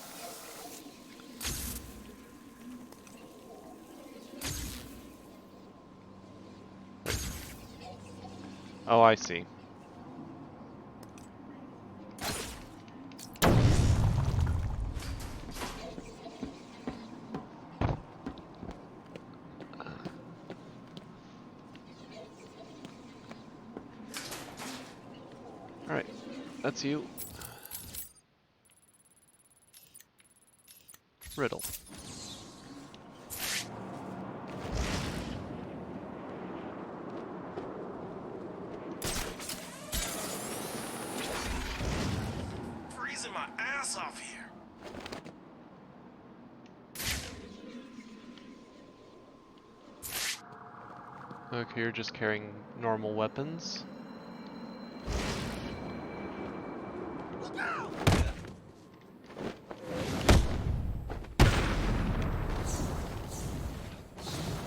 S1: Oh, I see. Alright, that's you. Riddle.
S6: Freezing my ass off here.
S1: Okay, you're just carrying normal weapons.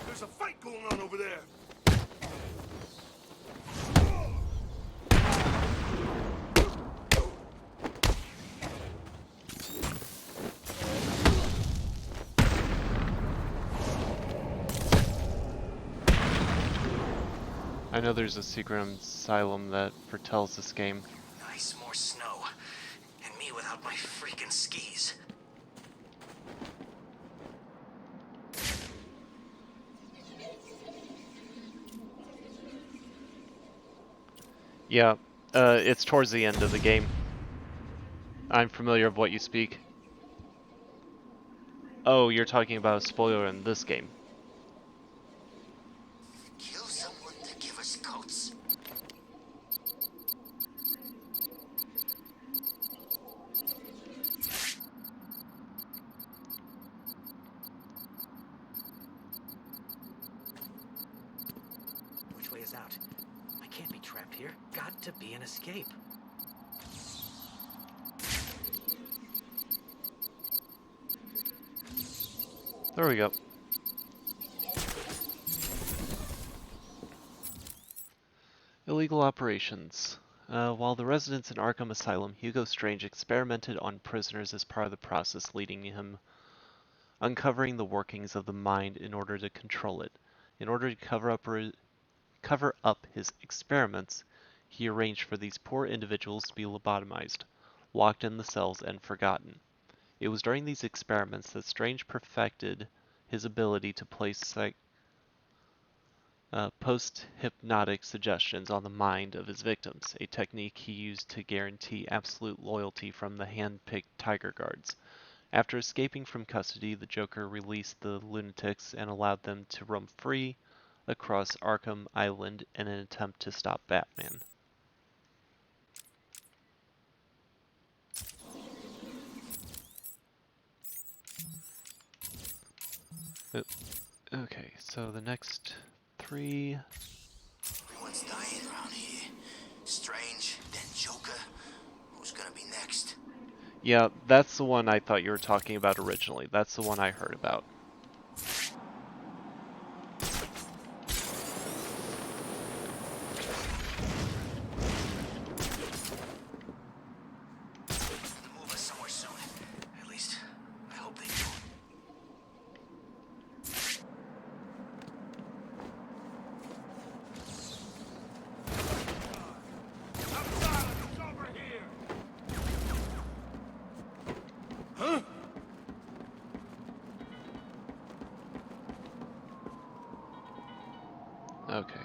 S6: There's a fight going on over there.
S1: I know there's a secret asylum that foretells this game.
S7: Nice, more snow. And me without my freaking skis.
S1: Yeah, it's towards the end of the game. I'm familiar of what you speak. Oh, you're talking about a spoiler in this game.
S7: Kill someone to give us coats. Which way is out? I can't be trapped here. Got to be an escape.
S1: There we go. Illegal operations. While the residents in Arkham Asylum, Hugo Strange experimented on prisoners as part of the process, leading him uncovering the workings of the mind in order to control it. In order to cover up his experiments, he arranged for these poor individuals to be lobotomized, locked in the cells, and forgotten. It was during these experiments that Strange perfected his ability to place post-hypnotic suggestions on the mind of his victims, a technique he used to guarantee absolute loyalty from the hand-picked Tiger Guards. After escaping from custody, the Joker released the lunatics and allowed them to roam free across Arkham Island in an attempt to stop Batman. Okay, so the next 3...
S7: Everyone's dying around here. Strange, then Joker. Who's gonna be next?
S1: Yeah, that's the one I thought you were talking about originally. That's the one I heard about.
S7: Move us somewhere soon. At least, I hope they do.
S1: Okay.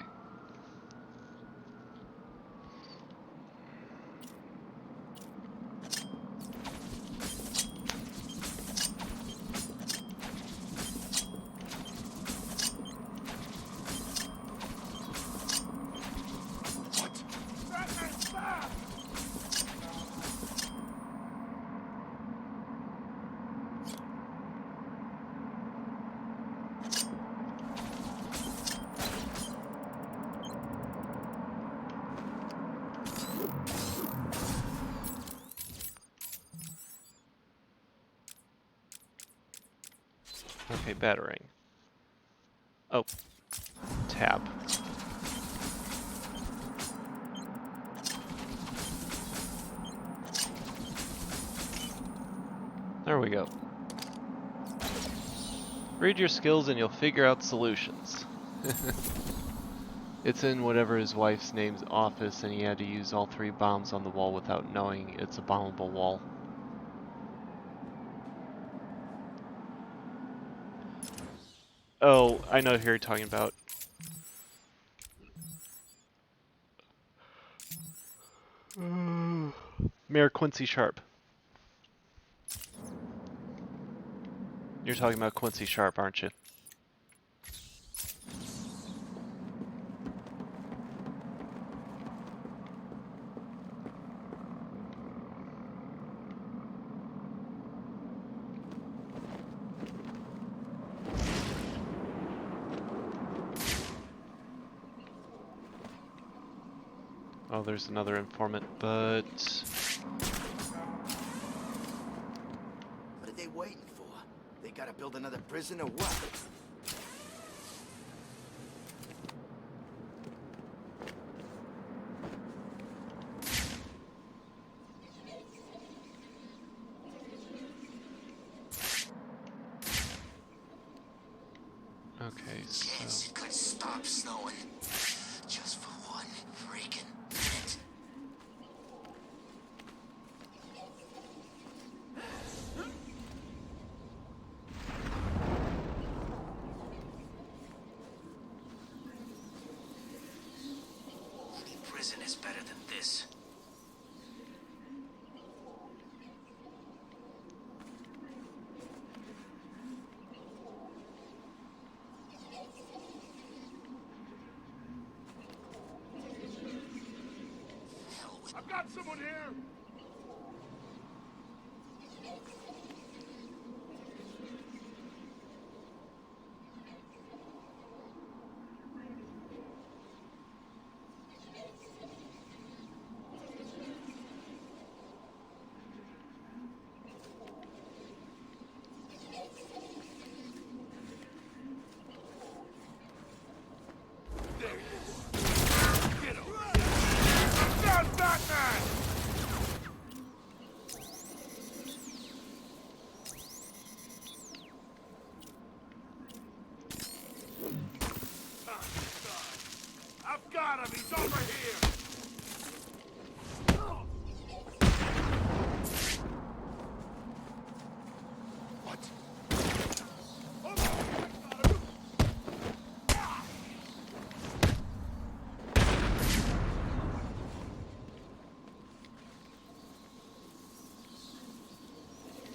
S1: Okay, battering. Oh. Tab. There we go. Read your skills and you'll figure out solutions. It's in whatever his wife's name's office, and he had to use all 3 bombs on the wall without knowing it's a bombable wall. Oh, I know who you're talking about. Mayor Quincy Sharp. You're talking about Quincy Sharp, aren't you? Oh, there's another informant, but...
S7: What are they waiting for? They gotta build another prison or what?
S1: Okay,
S7: Chance
S1: so...
S7: it could stop snowing. Just for one freaking minute. Prison is better than this.
S6: I've got someone here! There you are. Get over here. Down, Batman! I've got him! He's over here! What?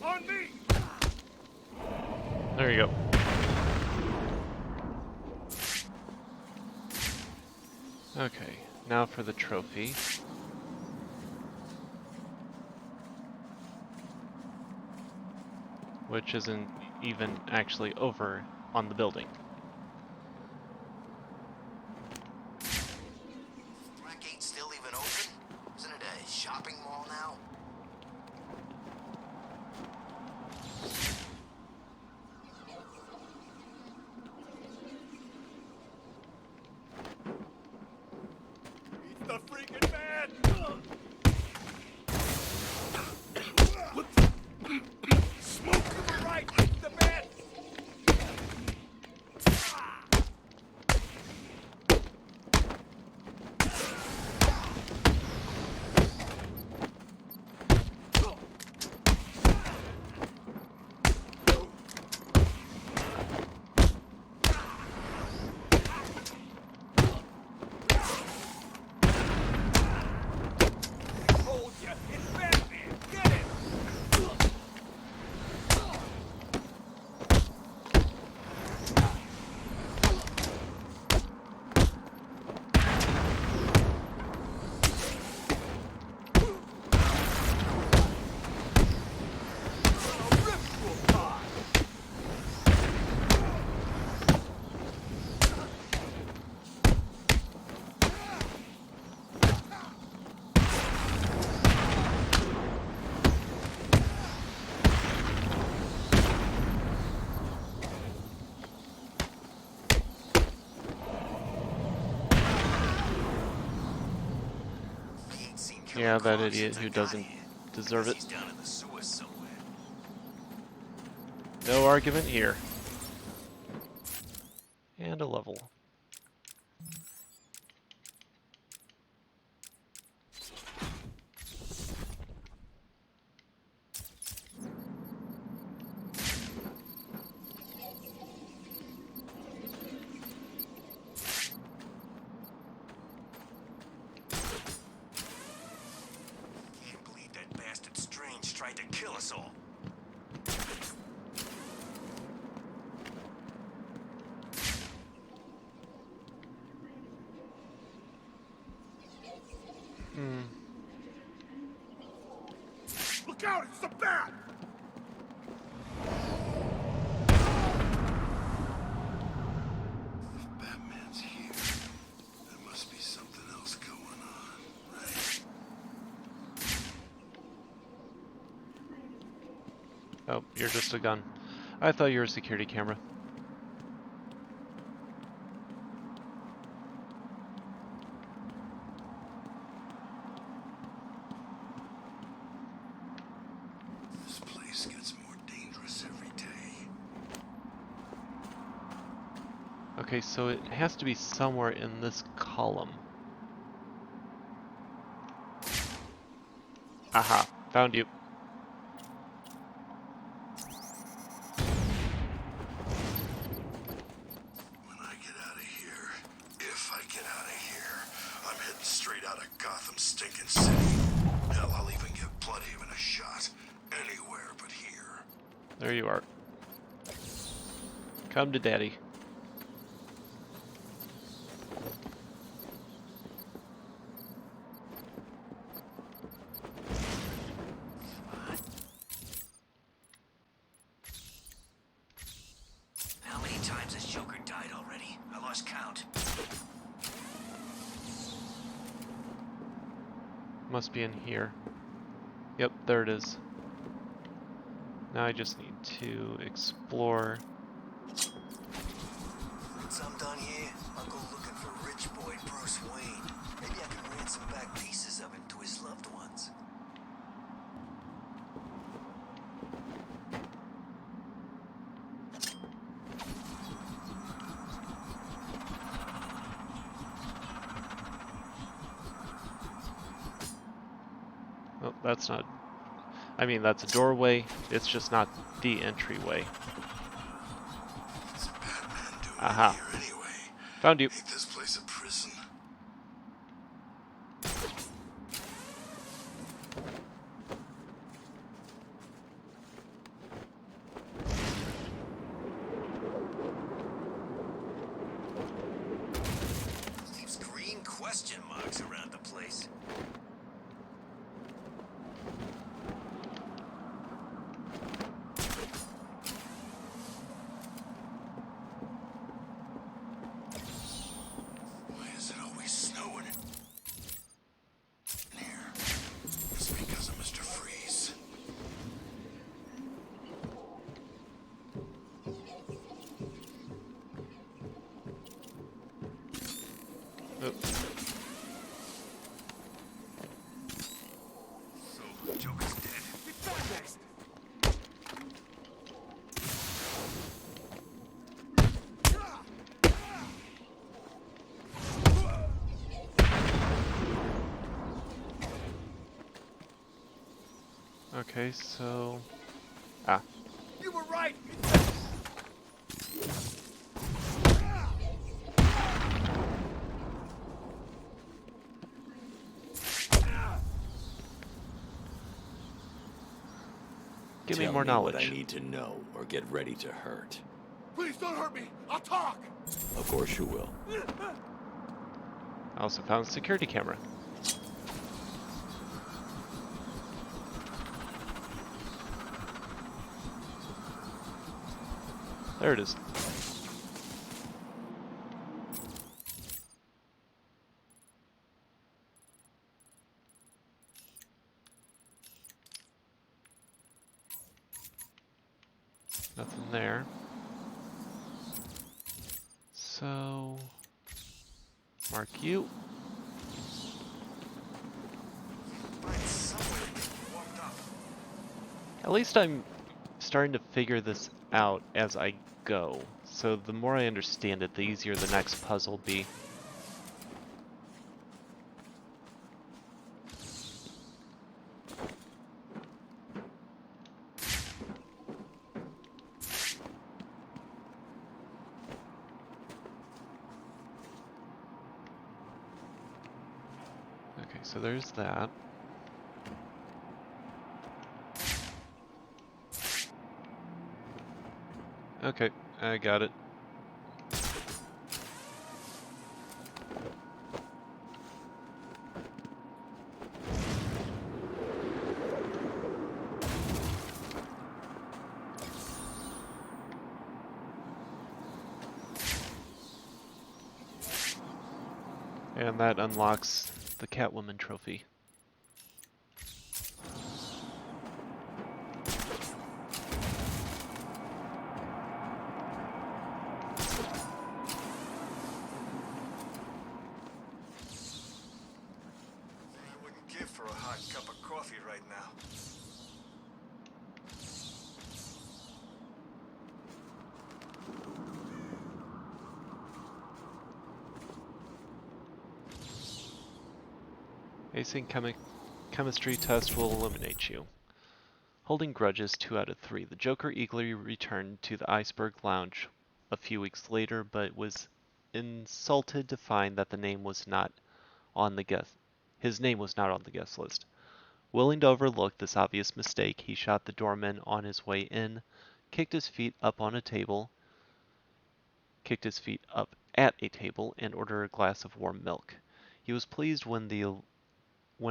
S6: On me!
S1: There you go. Okay, now for the trophy. Which isn't even actually over on the building.
S7: Black Gate still even open? Isn't it a shopping mall now?
S6: He's the freaking man! Smoke to the right! It's the man! Hold ya! It's Batman! Get it! Ritual time!
S7: He ain't seen Killer
S1: Yeah, that
S7: Croc
S1: idiot
S7: since I
S1: who
S7: got
S1: doesn't
S7: here.
S1: deserve
S7: Guess
S1: it.
S7: He's down in the sewers somewhere.
S1: No argument here. And a level.
S7: Can't believe that bastard Strange tried to kill us all.
S6: Look out! It's the bat!
S9: If Batman's here, there must be something else going on,
S1: Oh, you're just a gun. I thought you were a security camera.
S6: This place gets more dangerous every day.
S1: Okay, so it has to be somewhere in this column. Aha, found you.
S6: When I get out of here, if I get out of here, I'm heading straight out of Gotham stinking city. Hell, I'll even give Bloodhaven a shot. Anywhere but here.
S1: There you are. Come to daddy.
S7: How many times has Joker died already? I lost count.
S1: Must be in here. Yep, there it is. Now I just need to explore.
S7: Once I'm done here, I'll go looking for rich boy Bruce Wayne. Maybe I can ransom back pieces of him to his loved ones.
S1: Oh, that's not... I mean, that's a doorway. It's just not the entryway.
S6: What's Batman doing
S1: Aha.
S6: here anyway?
S1: Found you.
S6: Ain't this place a prison?
S7: Leaves green question marks around the place.
S6: Why is it always snowing in here? It's because of Mr. Freeze.
S1: Oh,
S7: So, Joker's dead.
S1: okay, so... Ah.
S7: You were right!
S1: Give me
S3: Tell
S1: more
S3: me what I
S1: knowledge.
S3: need to know, or get ready to hurt.
S6: Please don't hurt me. I'll talk.
S3: Of course you will.
S1: I also found a security camera. There it is. Nothing there. So, mark you. At least I'm starting to figure this out as I go. So the more I understand it, the easier the next puzzle will be. Okay, so there's that. Okay, I got it. And that unlocks the Catwoman trophy.
S6: hot cup of coffee right now.
S1: Acing chemistry test will eliminate you. Holding grudges 2 out of 3, the Joker eagerly returned to the Iceberg Lounge a few weeks later, but was insulted to find that the name was not on the guest. His name was not on the guest list. Willing to overlook this obvious mistake, he shot the doorman on his way in, kicked his feet up at a table, and ordered a glass of warm milk. He was pleased when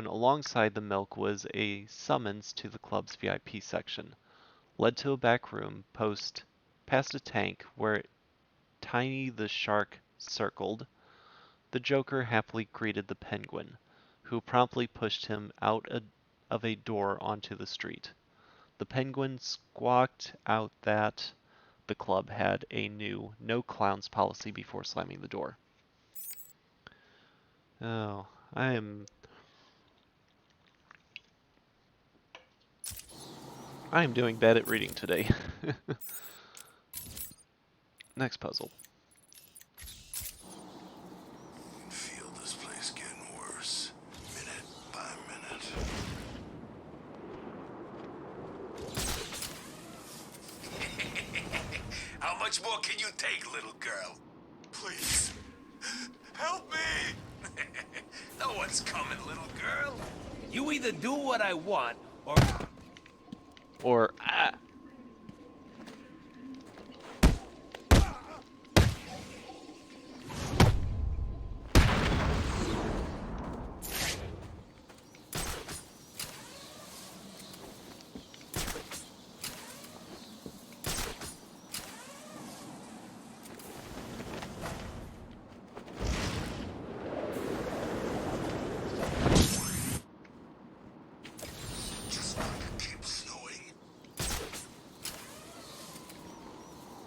S1: alongside the milk was a summons to the club's VIP section. Led to a back room, past a tank where Tiny the Shark circled, the Joker happily greeted the Penguin, who promptly pushed him out of a door onto the street. The Penguin squawked out that the club had a new no clowns policy before slamming the door. Oh, I am doing bad at reading today. Next puzzle.
S6: Feel this place getting worse, minute by minute. How much more can you take, little girl? Please, help me! No one's coming, little girl.
S9: You either do what I want, or...
S1: Or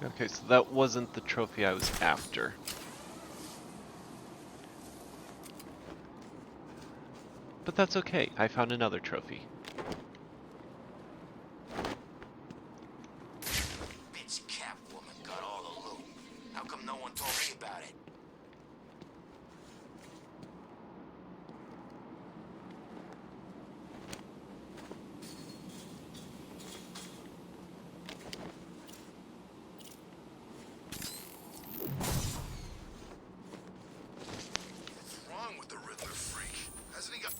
S1: Okay, so that wasn't the trophy I was after. But that's okay, I found another trophy.
S7: Bitch Catwoman got all the loot. How come no one told me about it?
S6: What's wrong with the Riddler freak? Hasn't he got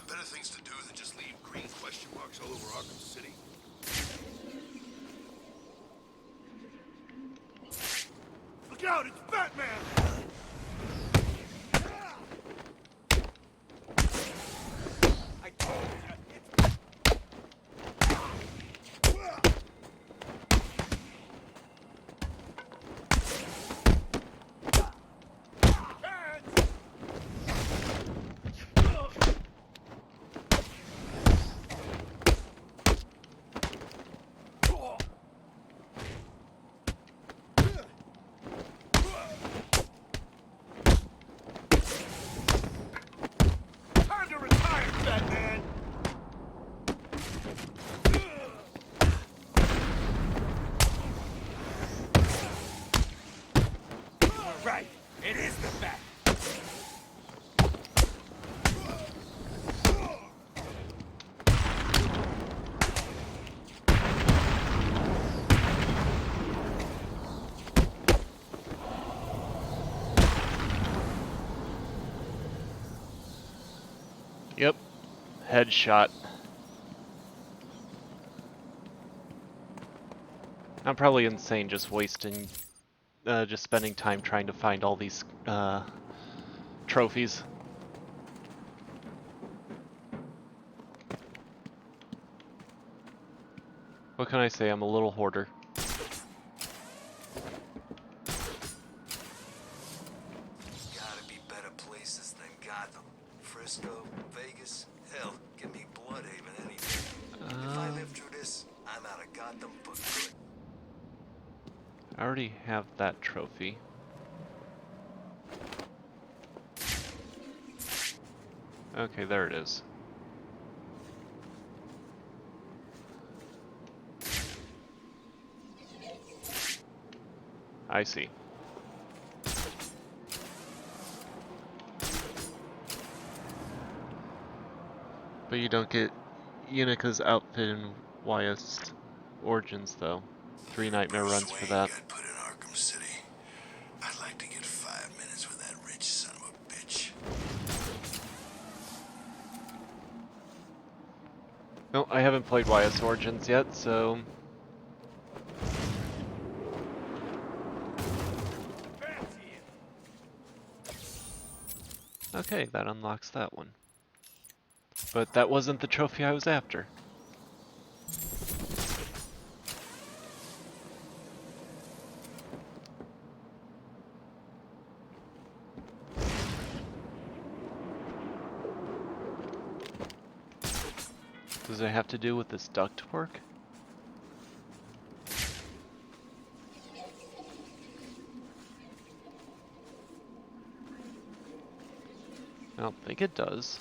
S6: better things to do than just leave green question marks all over Arkham City? Look out, it's Batman!
S9: I told you,
S6: Time to retire, Batman!
S9: right. It is the Bat.
S1: Yep, headshot. I'm probably insane just spending time trying to find all these trophies. What can I say? I'm a little hoarder.
S6: Gotta be better places than Gotham. Frisco, Vegas, hell, give me Bloodhaven any day. If I live through this, I'm out of Gotham for good.
S1: I already have that trophy. Okay, there it is. I see. But you don't get Unica's outfit in YS Origins, though. 3 nightmare
S6: Bruce
S1: runs for
S6: Wayne
S1: that.
S6: got put in Arkham City. I'd like to get 5 minutes with that rich son of a bitch.
S1: No, I haven't played YS Origins yet, so... Okay, that unlocks that one. But that wasn't the trophy I was after. Does it have to do with this ductwork? I don't think it does.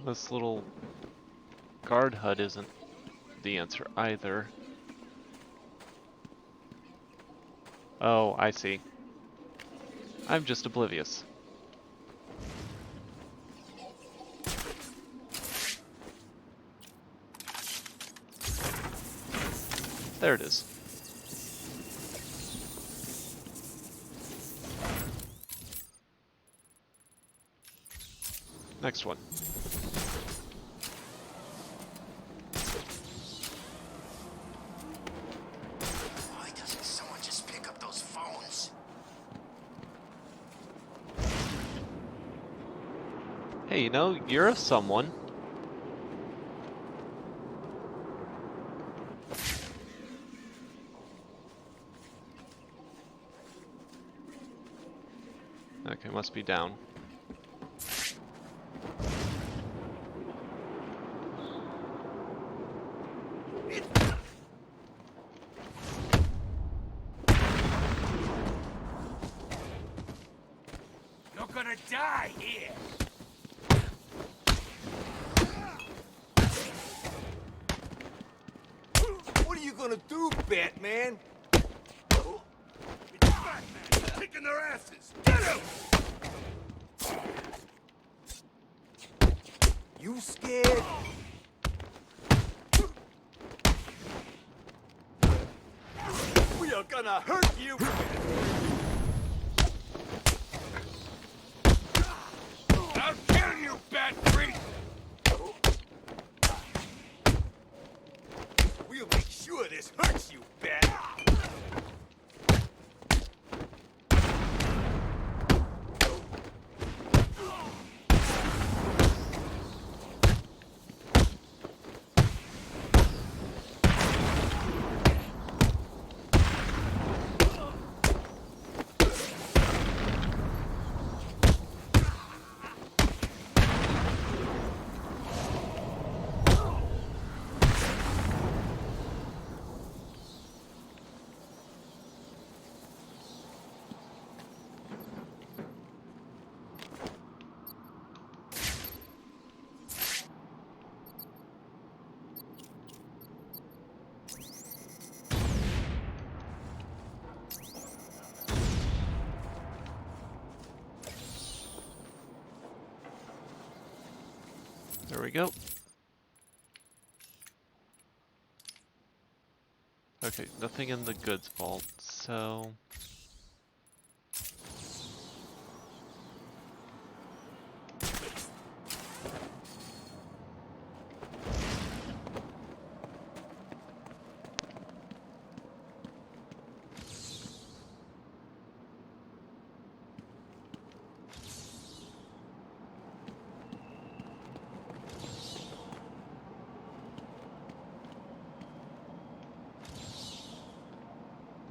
S1: This little guard hut isn't the answer either. Oh, I see. I'm just oblivious. There it is. Next one.
S7: Why doesn't someone just pick up those phones?
S1: Hey, you know, you're a someone. Okay, must be down.
S9: You're gonna die here. What are you gonna do, Batman? It's Batman kicking their asses. Get him! You scared? We are gonna hurt you. I'll kill you, Bat Freak! We'll make sure this hurts you, Bat.
S1: There we go. Okay, nothing in the goods vault, so...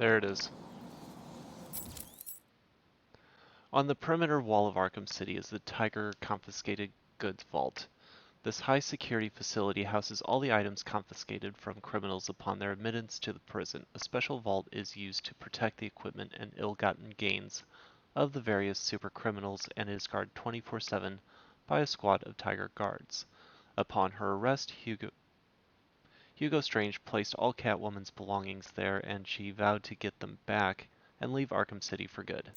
S1: There it is. On the perimeter wall of Arkham City is the Tiger Confiscated Goods Vault. This high-security facility houses all the items confiscated from criminals upon their admittance to the prison. A special vault is used to protect the equipment and ill-gotten gains of the various super-criminals and is guarded 24/7 by a squad of Tiger guards. Upon her arrest, Hugo Strange placed all Catwoman's belongings there, and she vowed to get them back and leave Arkham City for good.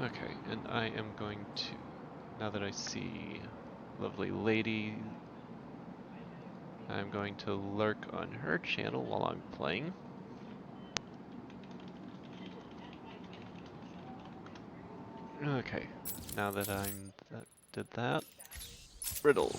S1: Okay, and I am going to, now that I see lovely lady, I'm going to lurk on her channel while I'm playing. Okay, now that did that, riddle.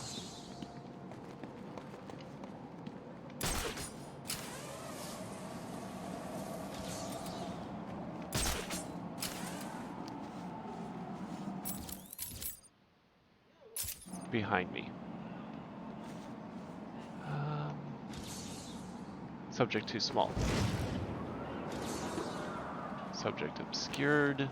S1: Behind me. Subject too small. Subject obscured.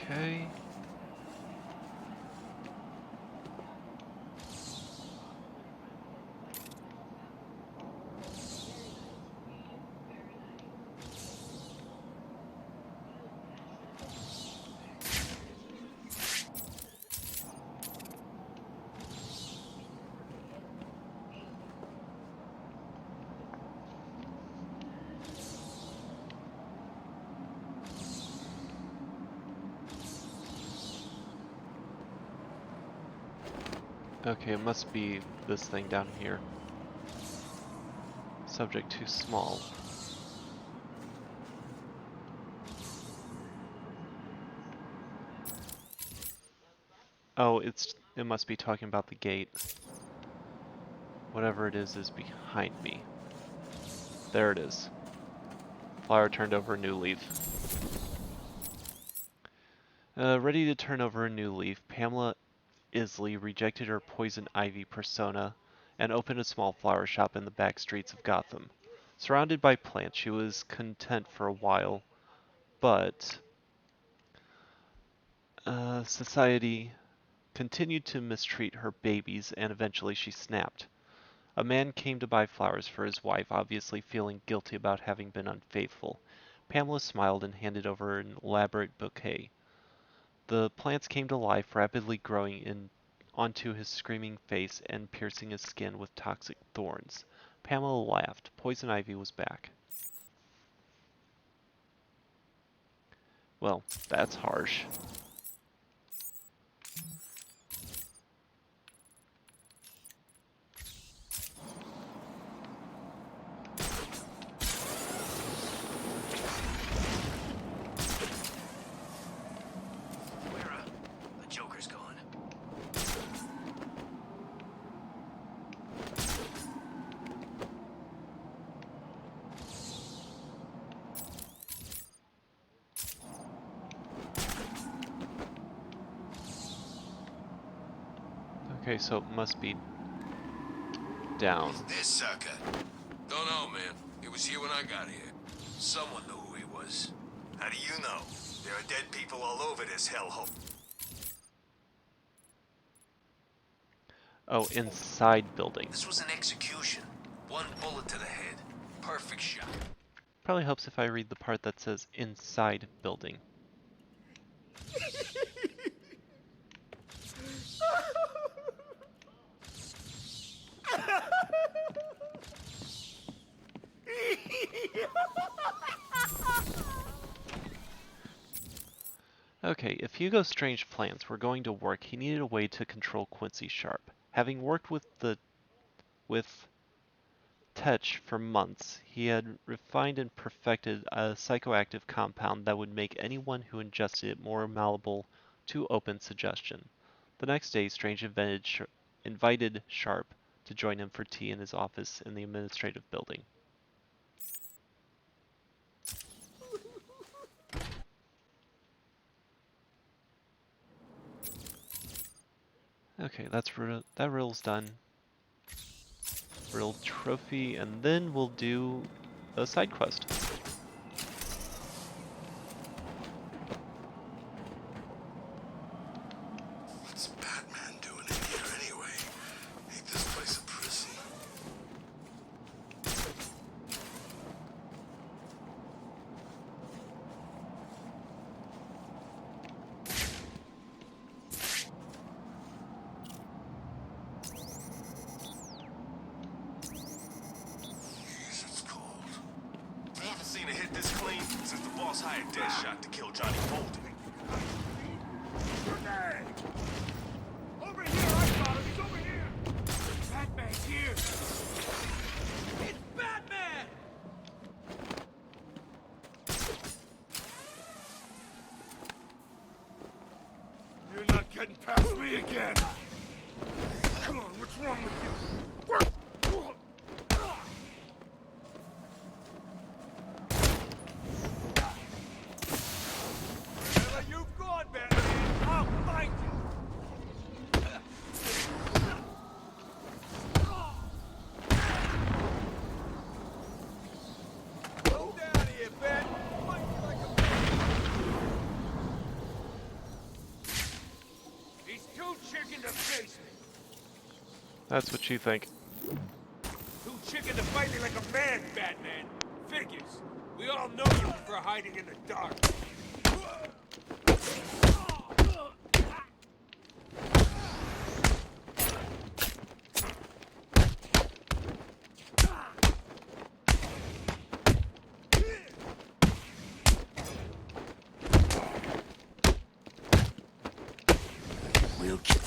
S1: Okay. Okay, it must be this thing down here. Subject too small. Oh, it must be talking about the gate. Whatever it is behind me. There it is. Flower turned over a new leaf. Ready to turn over a new leaf, Pamela Isley rejected her poison ivy persona and opened a small flower shop in the back streets of Gotham. Surrounded by plants, she was content for a while, but society continued to mistreat her babies, and eventually she snapped. A man came to buy flowers for his wife, obviously feeling guilty about having been unfaithful. Pamela smiled and handed over an elaborate bouquet. The plants came to life, rapidly growing onto his screaming face and piercing his skin with toxic thorns. Pamela laughed. Poison ivy was back. Well, that's harsh.
S2: The Joker's gone.
S1: Okay, so it must be down.
S6: Who's this sucker?
S9: Don't know, man. He was here when I got here.
S6: Someone knew who he was. How do you know? There are dead people all over this hellhole.
S1: Oh, inside building.
S2: This was an execution. One bullet to the head. Perfect shot.
S1: Probably helps if I read the part that says inside building. Okay, if Hugo Strange's plans were going to work, he needed a way to control Quincy Sharp. Having worked with Tetch for months, he had refined and perfected a psychoactive compound that would make anyone who ingested it more malleable to open suggestion. The next day, Strange invited Sharp to join him for tea in his office in the administrative building. Okay, that riddle's done. Riddle trophy, and then we'll do a side quest.
S6: What's Batman doing in here anyway? Ain't this place a prison? Jeez, it's cold.
S9: I haven't seen a hit this clean since the boss hired Deadshot to kill Johnny Bolton. Over here, I got him. He's over here. Batman's here. It's Batman! You're not getting past me again. Come on, what's wrong with you? Wherever you've gone, Batman, I'll find you. Go down here, Bat. Fight you like a man. He's too chicken to face me.
S1: That's what you think.
S9: Too chicken to fight me like a man, Batman. Figures. We all know you for hiding in the dark.
S3: We'll kill.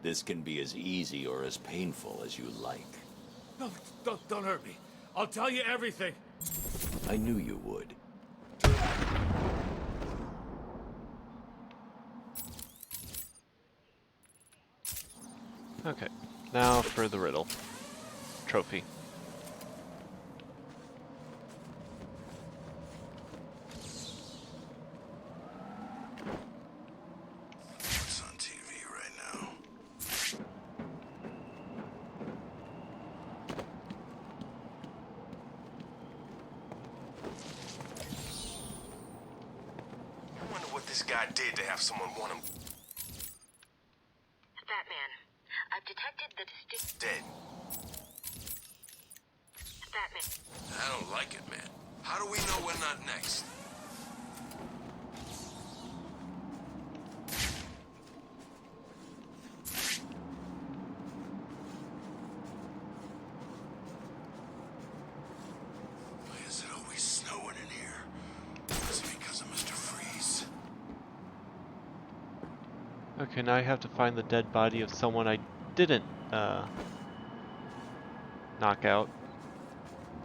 S3: This can be as easy or as painful as you like.
S9: No, don't hurt me. I'll tell you everything.
S3: I knew you would.
S1: Okay, now for the riddle. Trophy.
S6: What's on TV right now?
S9: I wonder what this guy did to have someone want him
S10: Batman, I've detected the distinct...
S9: dead.
S10: Batman.
S6: I don't like it, man. How do we know we're not next? Why is it always snowing in here? Is it because of Mr. Freeze?
S1: Okay, now I have to find the dead body of someone I didn't knock out.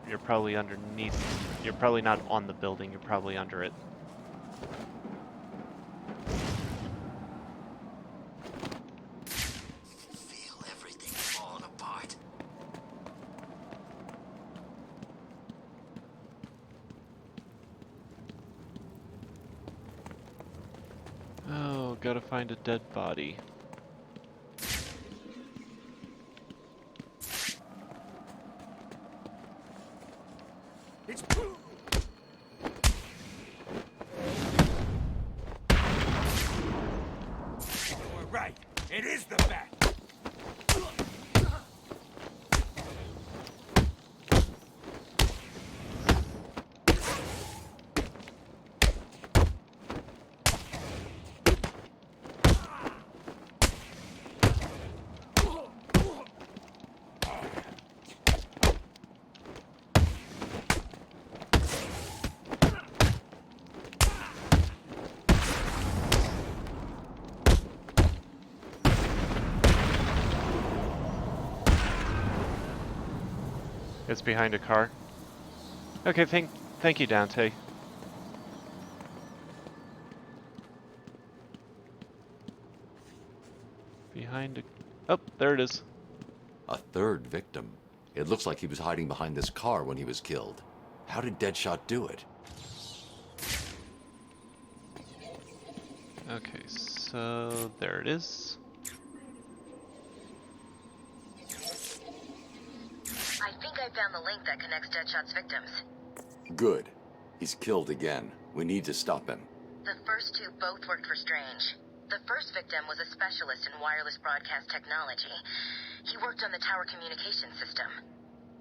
S1: You're probably underneath. You're probably not on the building. You're probably under it.
S7: Feel everything falling apart.
S1: Oh, gotta find a dead body.
S9: It is the bat.
S1: It's behind a car. Okay, thank you, Dante. Behind a... Oh, there it is.
S3: A third victim. It looks like he was hiding behind this car when he was killed. How did Deadshot do it?
S1: Okay, so there it is.
S10: I think I found the link that connects Deadshot's victims.
S3: Good. He's killed again. We need to stop him.
S10: The first two both worked for Strange. The first victim was a specialist in wireless broadcast technology. He worked on the tower communication system.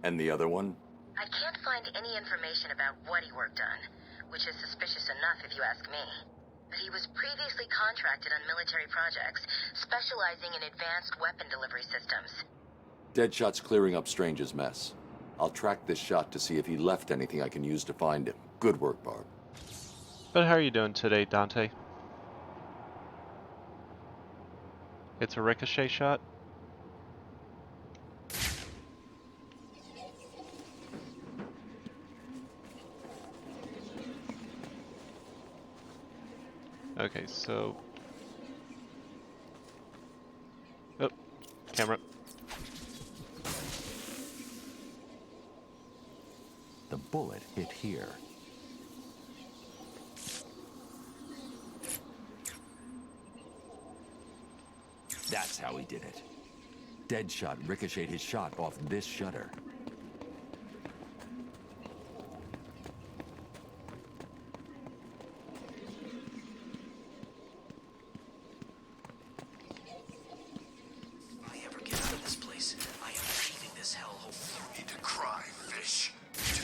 S3: And the other one?
S10: I can't find any information about what he worked on, which is suspicious enough if you ask me. But he was previously contracted on military projects, specializing in advanced weapon delivery systems.
S3: Deadshot's clearing up Strange's mess. I'll track this shot to see if he left anything I can use to find him. Good work, Barb.
S1: But how are you doing today, Dante? It's a ricochet shot? Okay, so... Oh, camera.
S3: The bullet hit here. That's how he did it. Deadshot ricocheted his shot off this shutter.
S7: If I ever get out of this place, I am leaving this hellhole.
S6: You need to cry, fish.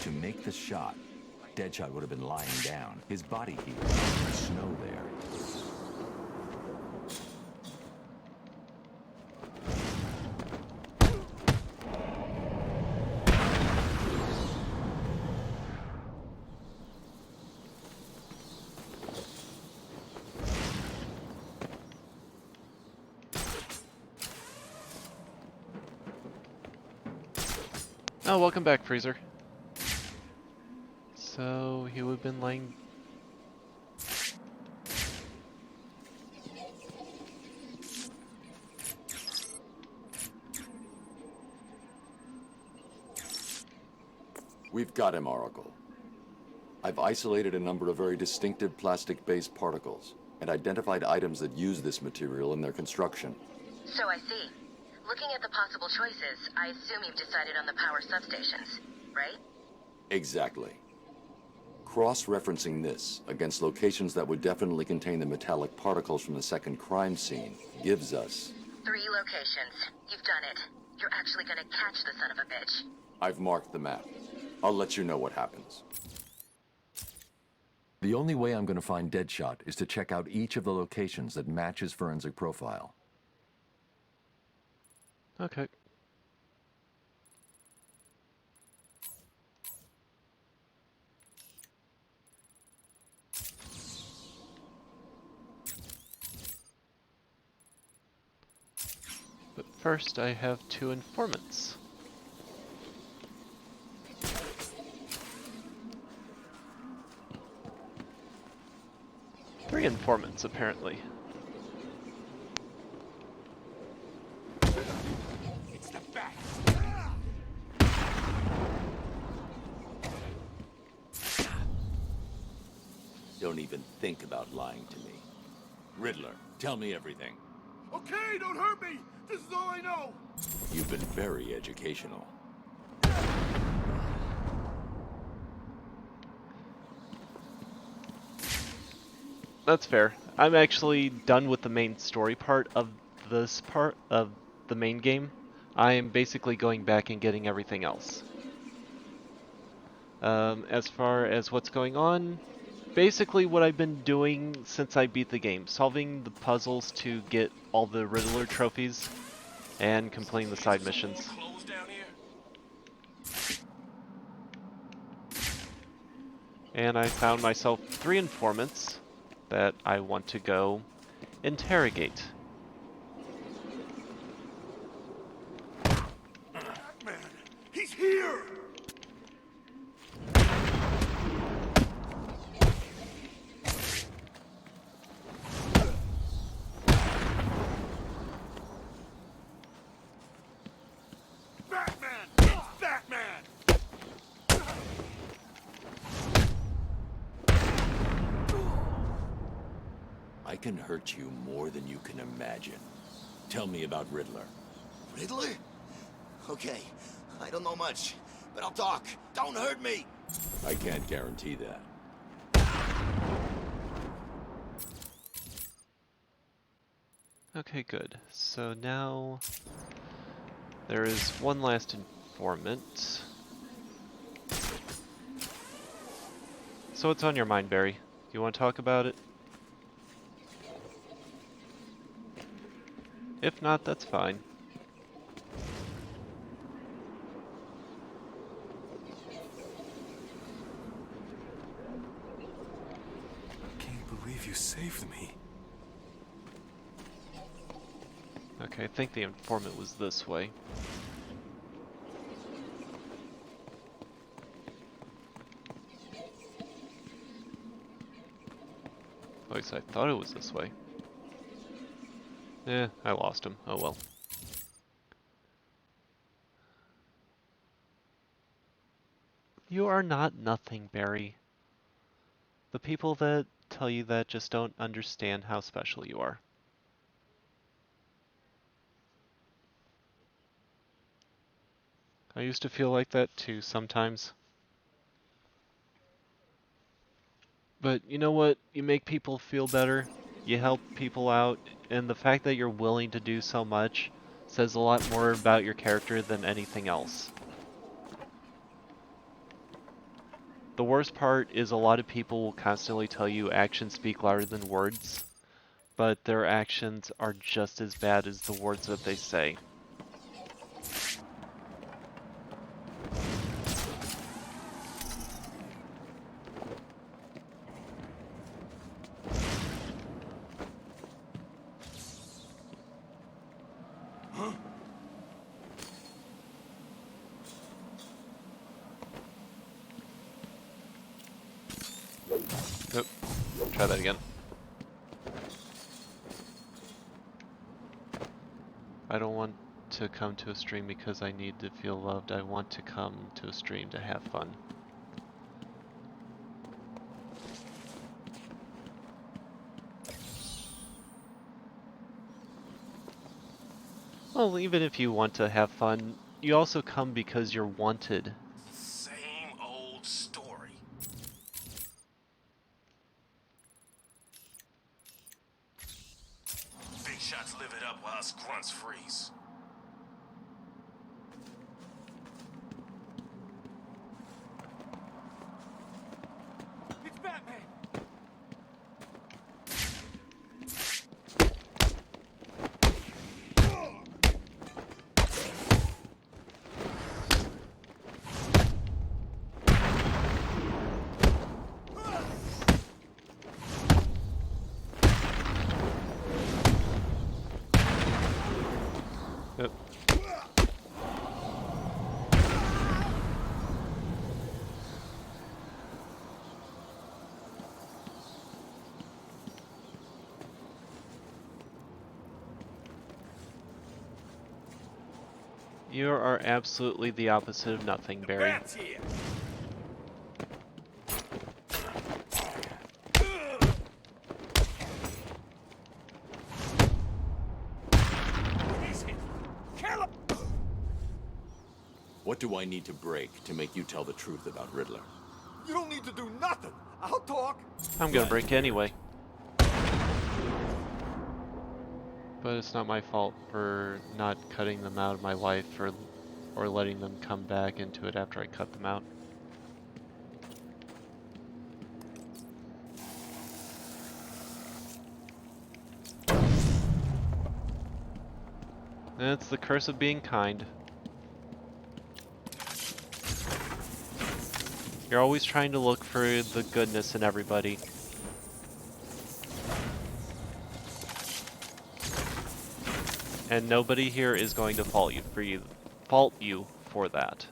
S3: To make the shot, Deadshot would have been lying down. His body heat was in the snow there.
S1: Oh, welcome back, Freezer. So, he would have been lying...
S3: We've got him, Oracle. I've isolated a number of very distinctive plastic-based particles and identified items that use this material in their construction.
S10: So I see. Looking at the possible choices, I assume you've decided on the power substations, right?
S3: Exactly. Cross-referencing this against locations that would definitely contain the metallic particles from the second crime scene gives us...
S10: 3 locations. You've done it. You're actually gonna catch the son of a bitch.
S3: I've marked the map. I'll let you know what happens. The only way I'm going to find Deadshot is to check out each of the locations that match his forensic profile.
S1: Okay. But first, I have 2 informants. Three informants, apparently.
S9: It's the bat.
S3: Don't even think about lying to me. Riddler, tell me everything.
S6: Okay, don't hurt me. This is all I know.
S3: You've been very educational.
S1: That's fair. I'm actually done with the main story part of this part of the main game, I am basically going back and getting everything else. As far as what's going on, basically what I've been doing since I beat the game, solving the puzzles to get all the Riddler trophies and completing the side missions. And I found myself 3 informants that I want to go interrogate.
S6: Man, he's here! Batman! It's Batman!
S3: I can hurt you more than you can imagine. Tell me about Riddler.
S7: Riddler? Okay, I don't know much, but I'll talk. Don't hurt me!
S3: I can't guarantee that.
S1: Okay, good. So now there is one last informant. So what's on your mind, Barry? Do you want to talk about it? If not, that's fine.
S6: Can't believe you saved me.
S1: Okay, I think the informant was this way. At least I thought it was this way. I lost him. Oh well. You are not nothing, Barry. The people that tell you that just don't understand how special you are. I used to feel like that too sometimes. But you know what? You make people feel better, you help people out, and the fact that you're willing to do so much says a lot more about your character than anything else. The worst part is a lot of people will constantly tell you actions speak louder than words, but their actions are just as bad as the words that they say. Oop, try that again. I don't want to come to a stream because I need to feel loved. I want to come to a stream to have fun. Well, even if you want to have fun, you also come because you're wanted.
S6: Same old story. Big shots live it up while us grunts freeze.
S9: It's Batman!
S1: Yep. You are absolutely the opposite of nothing, Barry.
S9: Bat's here! He's hit! Kill him!
S3: What do I need to break to make you tell the truth about Riddler?
S6: You don't need to do nothing. I'll talk.
S1: I'm gonna break anyway. But it's not my fault for not cutting them out of my life or letting them come back into it after I cut them out. And it's the curse of being kind. You're always trying to look for the goodness in everybody. And nobody here is going to fault you for that.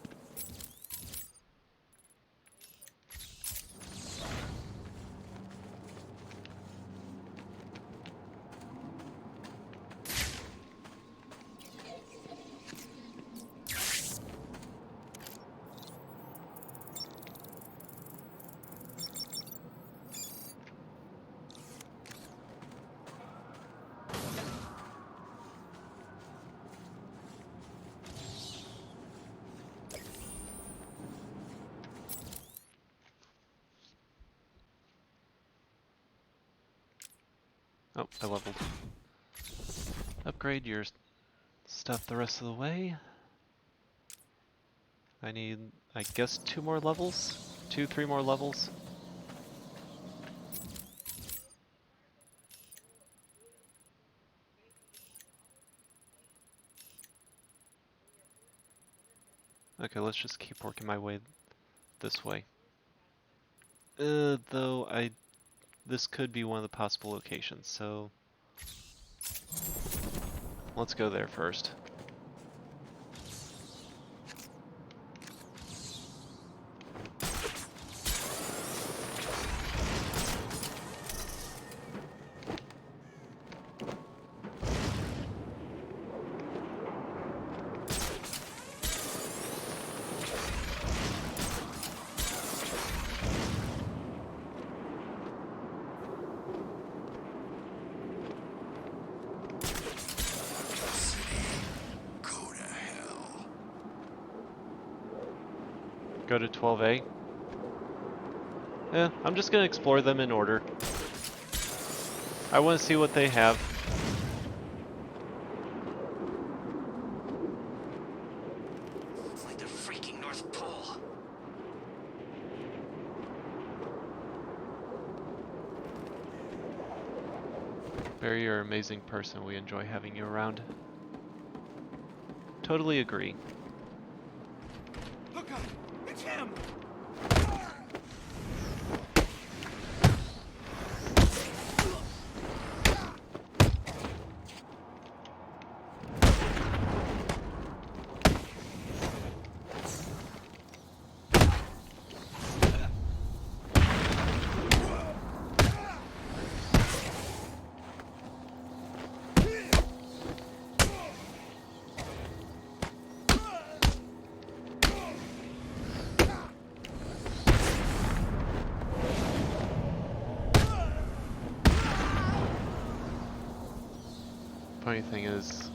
S1: Oh, I leveled. Upgrade your stuff the rest of the way. I need, I guess, 2 more levels? 2, 3 more levels? Okay, let's just keep working my way this way. Though this could be one of the possible locations, so let's go there first. Go to 12A. Yeah, I'm just gonna explore them in order. I want to see what they have.
S7: It's like the freaking North Pole.
S1: Barry, you're an amazing person. We enjoy having you around. Totally agree.
S9: Look out! It's him!
S1: Funny thing is,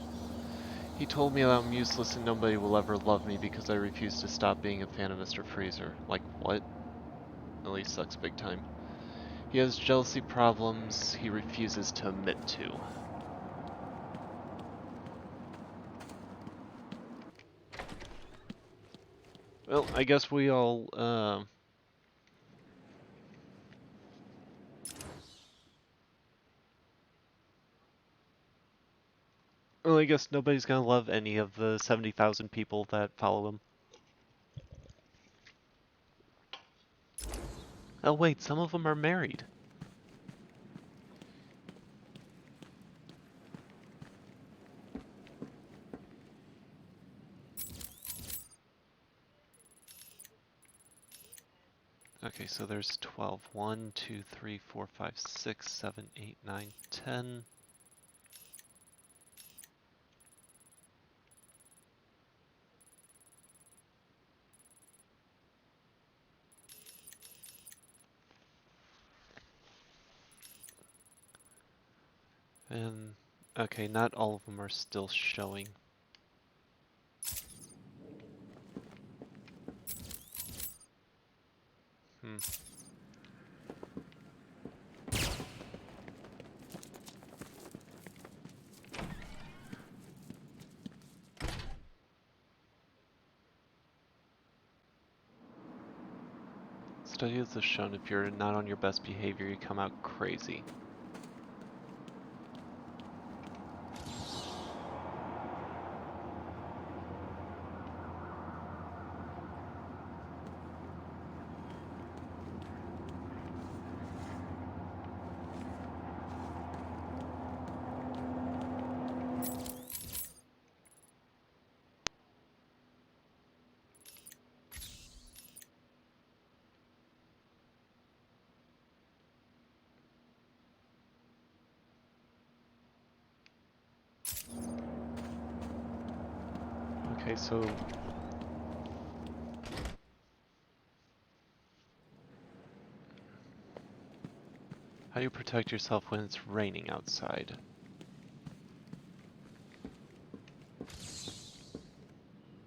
S1: he told me that I'm useless and nobody will ever love me because I refuse to stop being a fan of Mr. Freezer. Like, what? Really sucks big time. He has jealousy problems he refuses to admit to. Well, I guess we all, well, I guess nobody's gonna love any of the 70,000 people that follow him. Oh wait, some of them are married. Okay, so there's 12. 1, 2, 3, 4, 5, 6, 7, 8, 9, 10. And, okay, not all of them are still showing. Hmm. Studies have shown if you're not on your best behavior, you come out crazy. Okay, so how do you protect yourself when it's raining outside?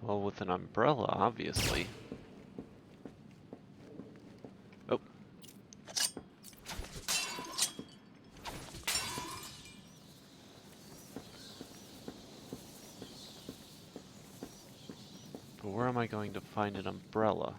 S1: Well, with an umbrella, obviously. Oh. But where am I going to find an umbrella?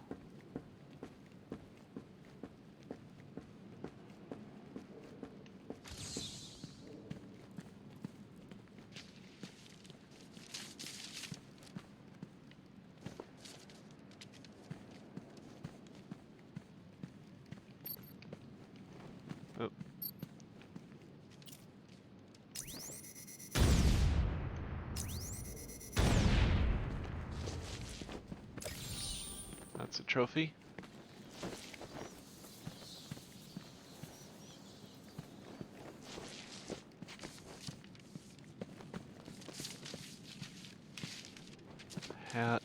S1: Oh. That's a trophy. Hat.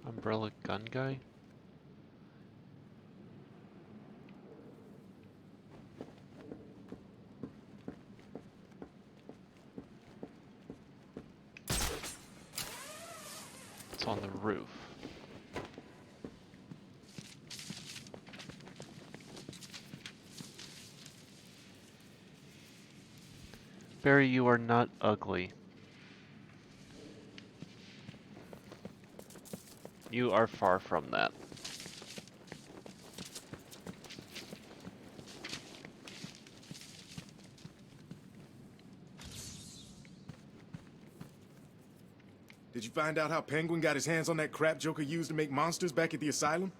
S1: Umbrella gun guy? It's on the roof. Barry, you are not ugly. You are far from that.
S11: Did you find out how Penguin got his hands on that crap Joker used to make monsters back at the asylum?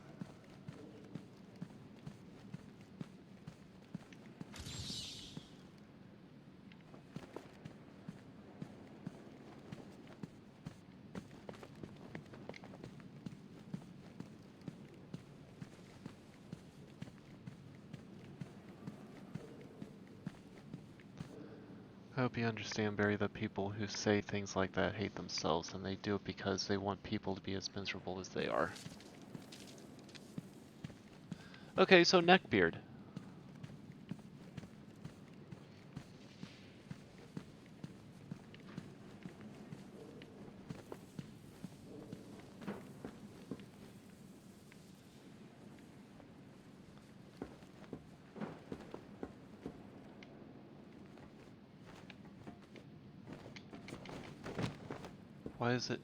S1: I hope you understand, Barry, that people who say things like that hate themselves, and they do it because they want people to be as miserable as they are. Okay, so neckbeard. Why is it?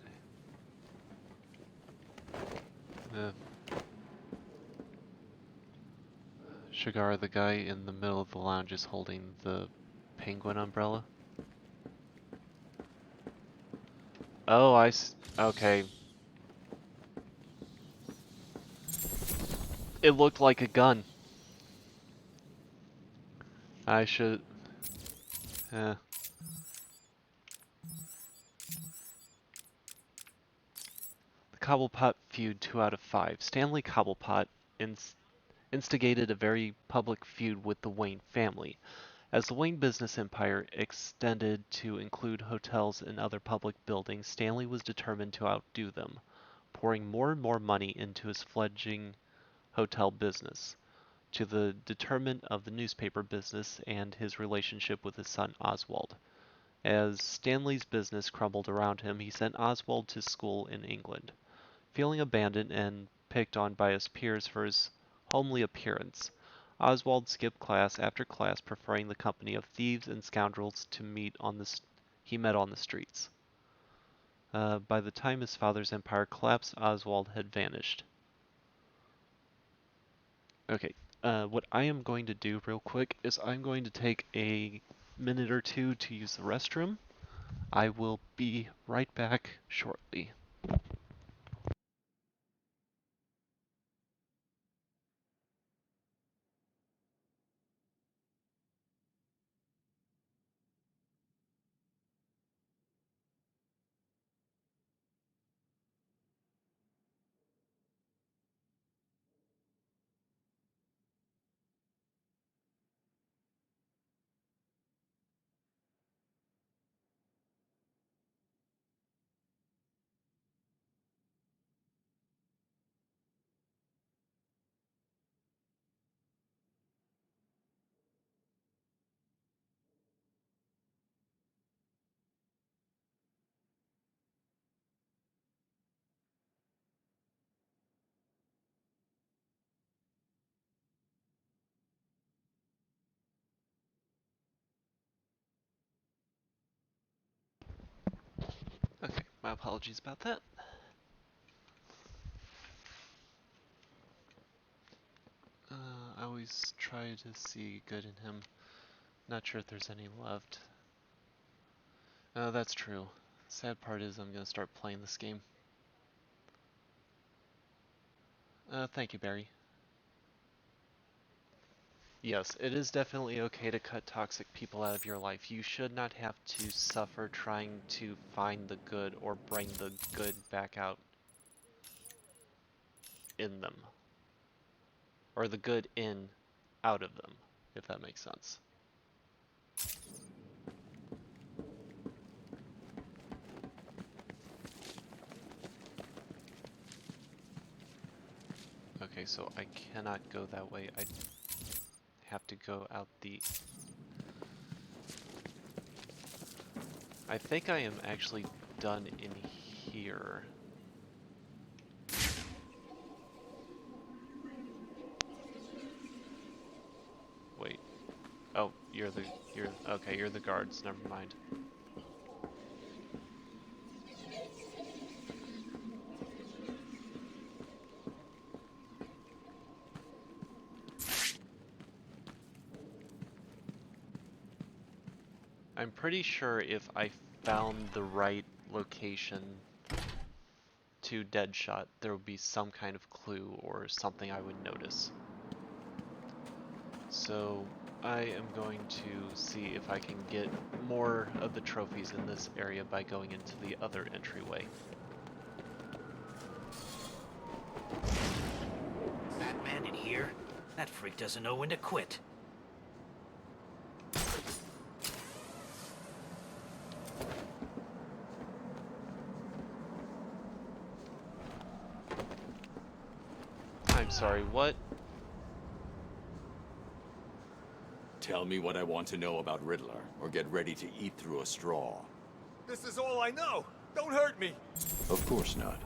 S1: Shagar, the guy in the middle of the lounge, is holding the penguin umbrella. Oh, okay. It looked like a gun. I should... Eh. The Cobblepot feud 2 out of 5. Stanley Cobblepot instigated a very public feud with the Wayne family. As the Wayne business empire extended to include hotels and other public buildings, Stanley was determined to outdo them, pouring more and more money into his fledgling hotel business, to the detriment of the newspaper business and his relationship with his son Oswald. As Stanley's business crumbled around him, he sent Oswald to school in England. Feeling abandoned and picked on by his peers for his homely appearance, Oswald skipped class after class, preferring the company of thieves and scoundrels he met on the streets. By the time his father's empire collapsed, Oswald had vanished. Okay, what I am going to do real quick is I'm going to take a minute or two to use the restroom. I will be right back shortly. Okay, my apologies about that. I always try to see good in him. Not sure if there's any left. Oh, that's true. Sad part is I'm gonna start playing this game. Thank you, Barry. Yes, it is definitely okay to cut toxic people out of your life. You should not have to suffer trying to find the good or bring the good back out in them. Or the good out of them, if that makes sense. Okay, so I cannot go that way. I have to go out the... I think I am actually done in here. Wait. Oh, you're the guards, never mind. I'm pretty sure if I found the right location to Deadshot, there would be some kind of clue or something I would notice. So I am going to see if I can get more of the trophies in this area by going into the other entryway.
S12: Batman in here? That freak doesn't know when to quit.
S1: I'm sorry, what?
S3: Tell me what I want to know about Riddler, or get ready to eat through a straw.
S9: This is all I know. Don't hurt me.
S3: Of course not.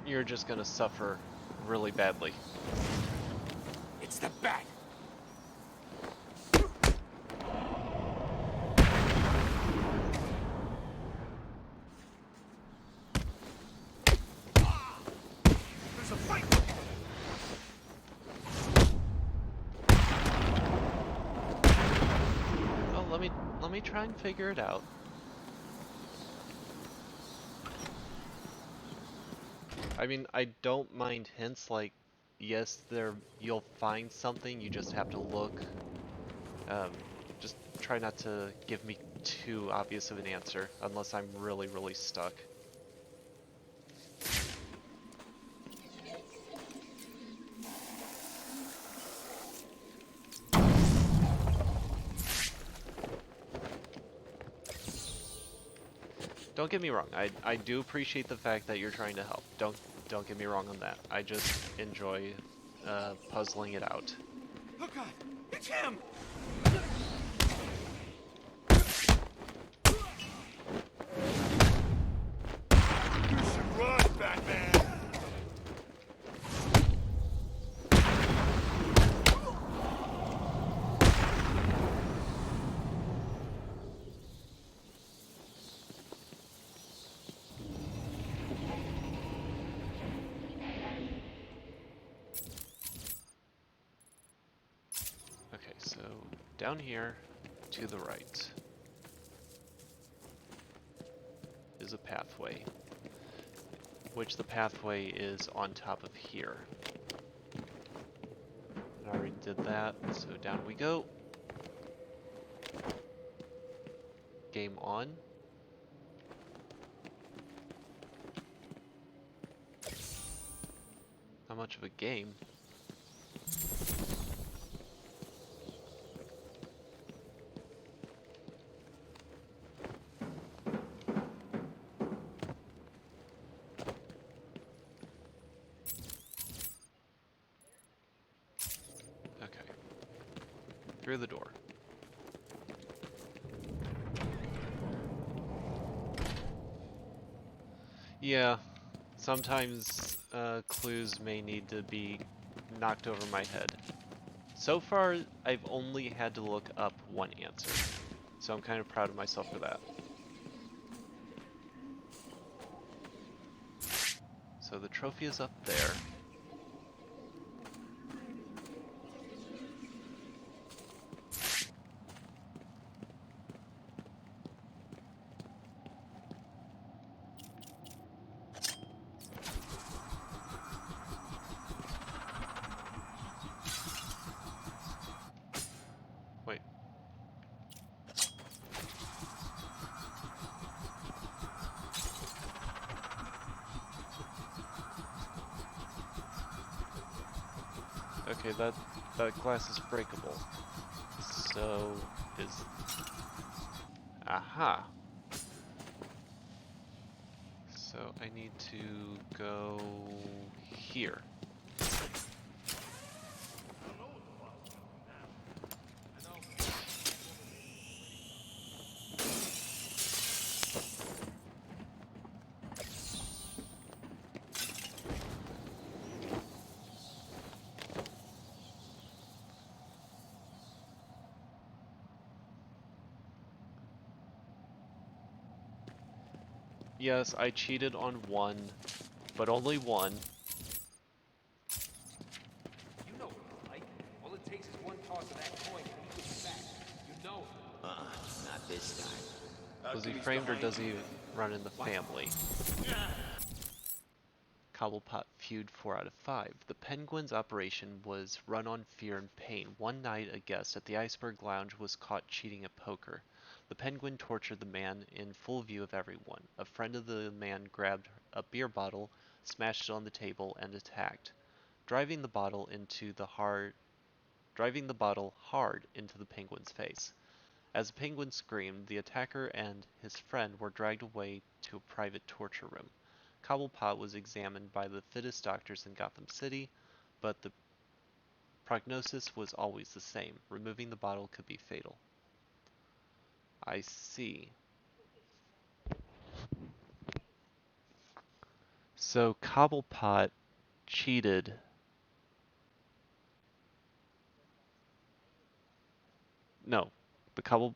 S1: You're just gonna suffer really badly.
S9: It's the Bat. There's a fight.
S1: Oh, let me try and figure it out. I mean, I don't mind hints like, yes, you'll find something, you just have to look. Just try not to give me too obvious of an answer, unless I'm really, really stuck. Don't get me wrong, I do appreciate the fact that you're trying to help. Don't get me wrong on that. I just enjoy puzzling it out.
S9: Oh God, it's him! You should run!
S1: So down here to the right is a pathway, which the pathway is on top of here. And I already did that, so down we go. Game on. Not much of a game. Okay. Through the door. Yeah, sometimes clues may need to be knocked over my head. So far, I've only had to look up one answer, so I'm kind of proud of myself for that. So the trophy is up there. Wait. Okay, that glass is breakable. So is... Aha! So I need to go here. Yes, I cheated on one, but only one.
S9: You know what it's like. All it takes is one toss of that coin and he gets back. You know it.
S7: Not this time.
S1: Was he framed or does he run in the family? Cobblepot feud 4 out of 5. The Penguins' operation was run on fear and pain. One night, a guest at the Iceberg Lounge was caught cheating at poker. The Penguin tortured the man in full view of everyone. A friend of the man grabbed a beer bottle, smashed it on the table, and attacked, driving the bottle hard into the Penguin's face. As the Penguin screamed, the attacker and his friend were dragged away to a private torture room. Cobblepot was examined by the fittest doctors in Gotham City, but the prognosis was always the same. Removing the bottle could be fatal. I see. So Cobblepot cheated. No, the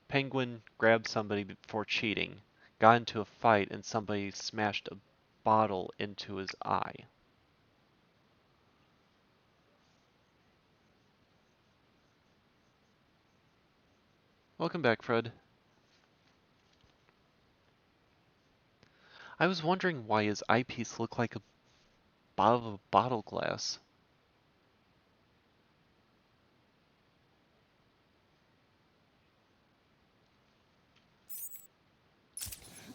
S1: Penguin grabbed somebody before cheating, got into a fight, and somebody smashed a bottle into his eye. Welcome back, Fred. I was wondering why his eyepiece looked like a bottle of bottle glass.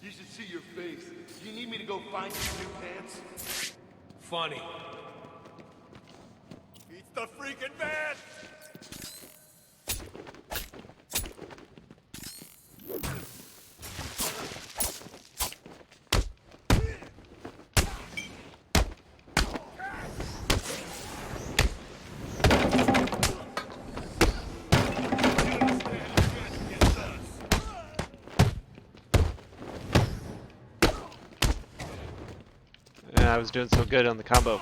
S6: You should see your face. You need me to go find you new pants?
S9: Funny. He's the freaking man!
S1: I was doing so good on the combo.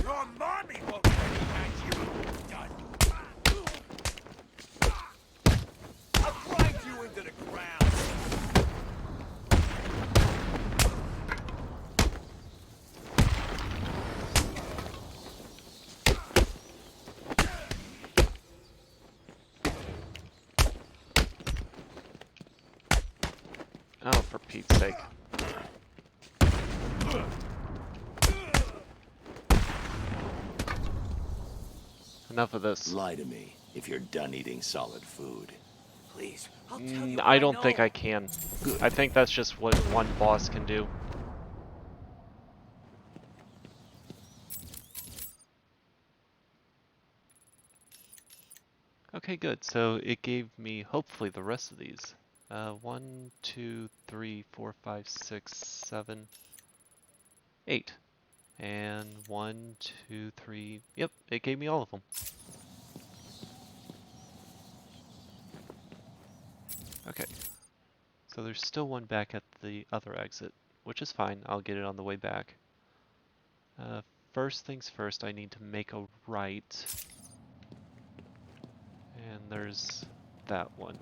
S9: Your mommy will recognize you, done. I'll grind you into the ground.
S1: Oh, for Pete's sake. Enough of this.
S7: Lie to me if you're done eating solid food.
S12: Please, I'll tell you.
S1: I don't think
S12: know.
S1: I can.
S7: Good.
S1: I think that's just what one boss can do. Okay, good. So it gave me, hopefully, the rest of these. 1, 2, 3, 4, 5, 6, 7, 8. And 1, 2, 3. Yep, it gave me all of them. Okay. So there's still one back at the other exit, which is fine. I'll get it on the way back. First things first, I need to make a right. And there's that one.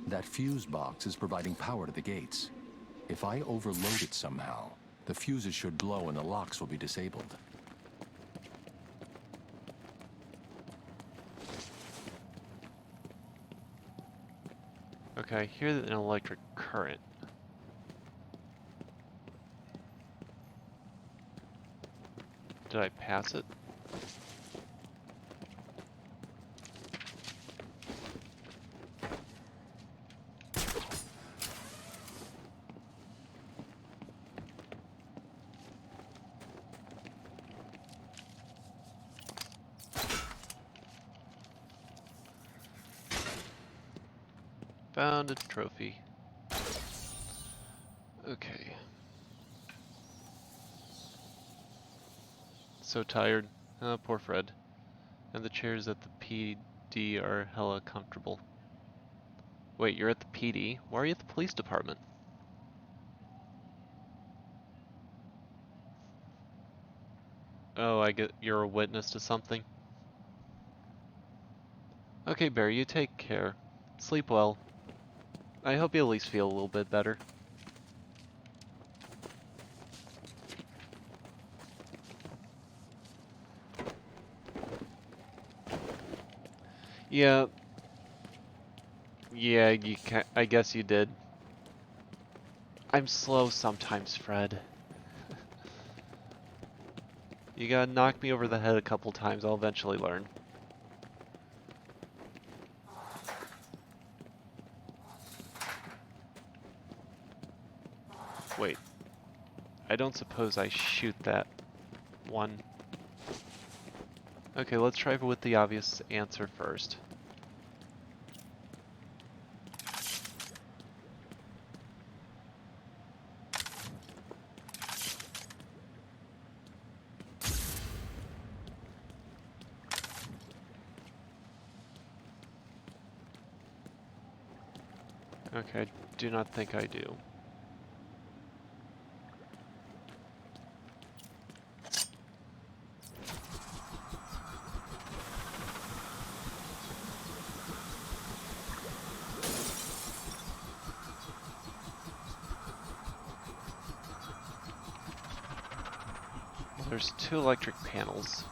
S13: That fuse box is providing power to the gates. If I overload it somehow, the fuses should blow and the locks will be disabled.
S1: Okay, I hear an electric current. Did I pass it? Found a trophy. Okay. So tired. Poor Fred. And the chairs at the PD are hella comfortable. Wait, you're at the PD? Why are you at the police department? Oh, I get you're a witness to something? Okay, Barry, you take care. Sleep well. I hope you at least feel a little bit better. Yeah. Yeah, I guess you did. I'm slow sometimes, Fred. You gotta knock me over the head a couple times, I'll eventually learn. Wait. I don't suppose I shoot that one. Okay, let's try with the obvious answer first. Okay, I do not think I do. There's 2 electric panels.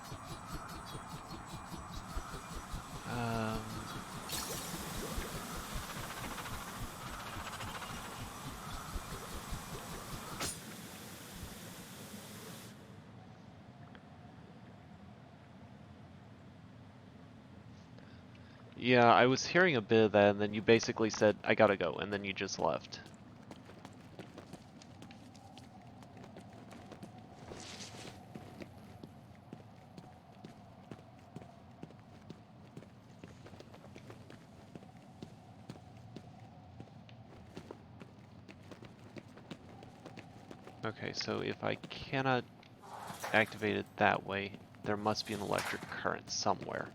S1: Yeah, I was hearing a bit of that, and then you basically said, I gotta go, and then you just left. Okay, so if I cannot activate it that way, there must be an electric current somewhere.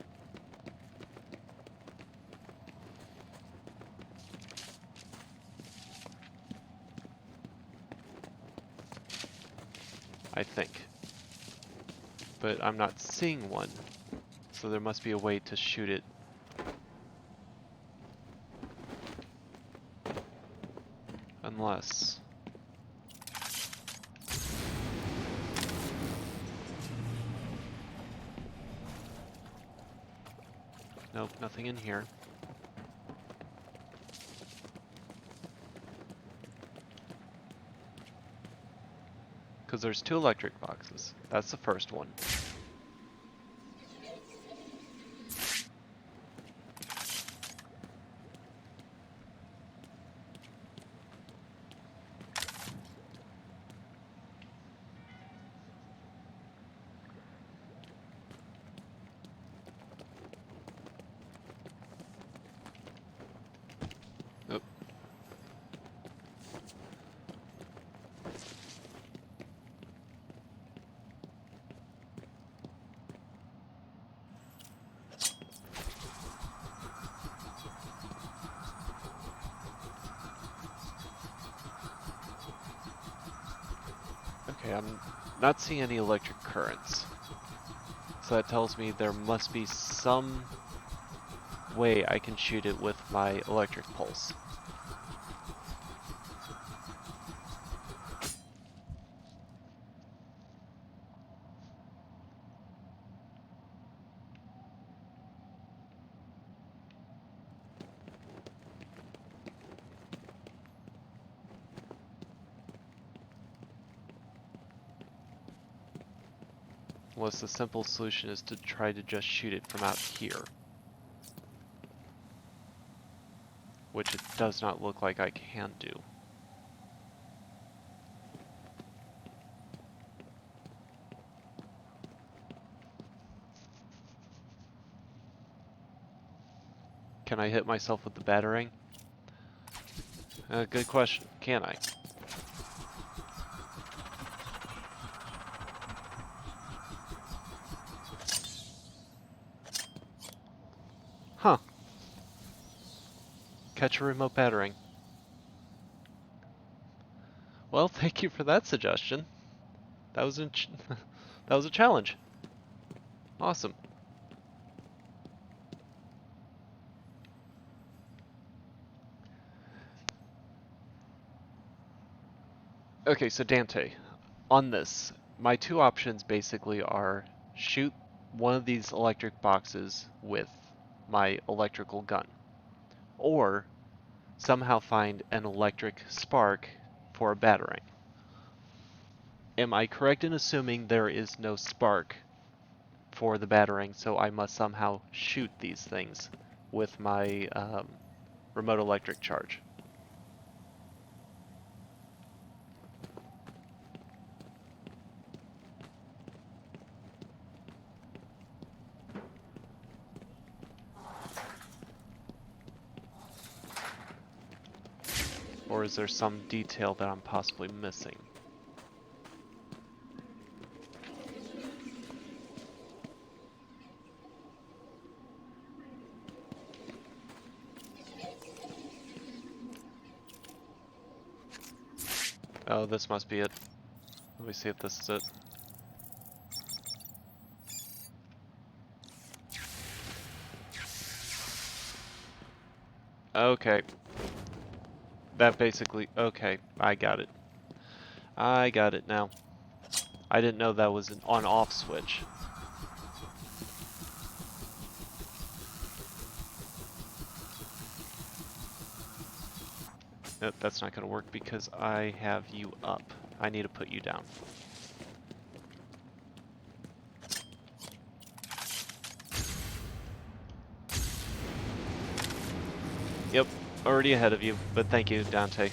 S1: I think. But I'm not seeing one, so there must be a way to shoot it. Unless... Nope, nothing in here. Because there's 2 electric boxes. That's the first one. Oop. Okay, I'm not seeing any electric currents. So that tells me there must be some way I can shoot it with my electric pulse. Unless the simple solution is to try to just shoot it from out here. Which it does not look like I can do. Can I hit myself with the batarang? Good question. Can I? Huh. Catch a remote batarang. Well, thank you for that suggestion. That was that was a challenge. Awesome. Okay, so Dante, on this, my 2 options basically are shoot one of these electric boxes with my electrical gun, or somehow find an electric spark for a batarang. Am I correct in assuming there is no spark for the batarang, so I must somehow shoot these things with my remote electric charge? Or is there some detail that I'm possibly missing? Oh, this must be it. Let me see if this is it. Okay. That basically... Okay, I got it. I got it now. I didn't know that was an on-off switch. Nope, that's not going to work because I have you up. I need to put you down. Yep, already ahead of you, but thank you, Dante.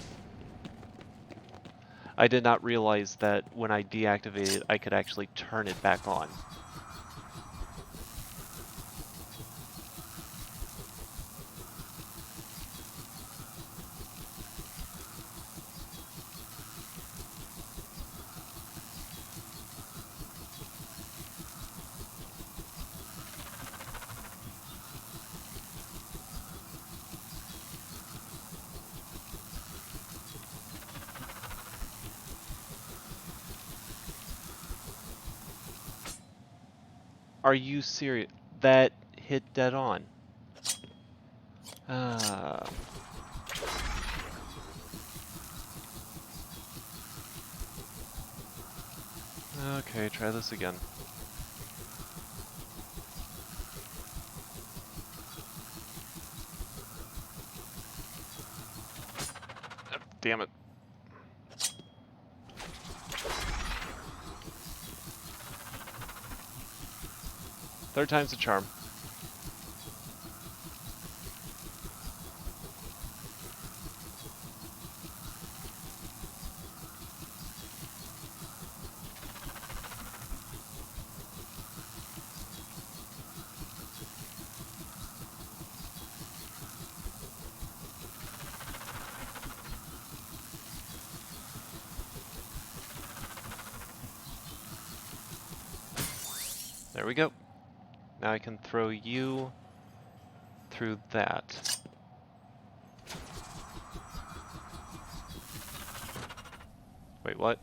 S1: I did not realize that when I deactivated, I could actually turn it back on. Are you serious? That hit dead on. Okay, try this again. Damn it. Third time's a charm. There we go. Now I can throw you through that. Wait, what?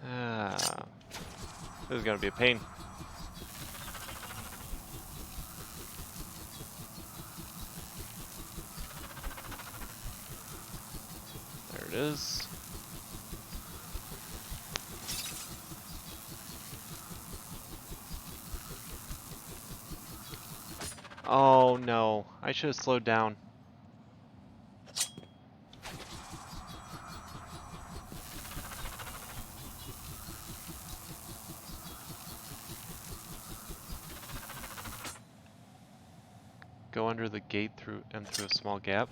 S1: Ah, this is gonna be a pain. There it is. Oh no, I should have slowed down. Go under the gate through a small gap.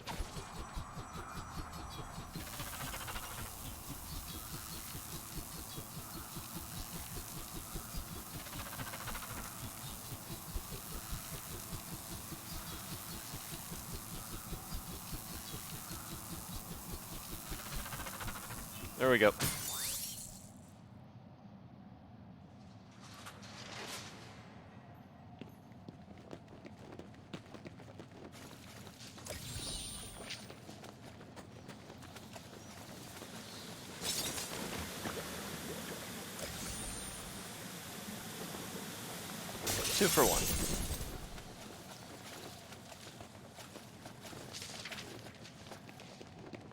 S1: There we go. Two for one.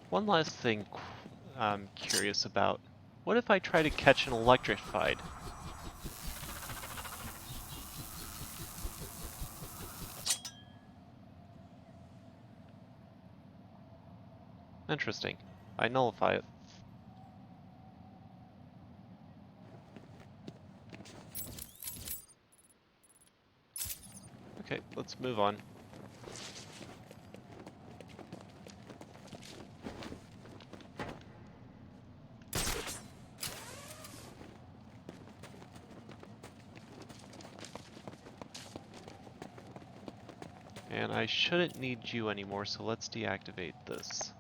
S1: One last thing I'm curious about. What if I try to catch an electrified? Interesting. I nullify it. Okay, let's move on. And I shouldn't need you anymore, so let's deactivate this.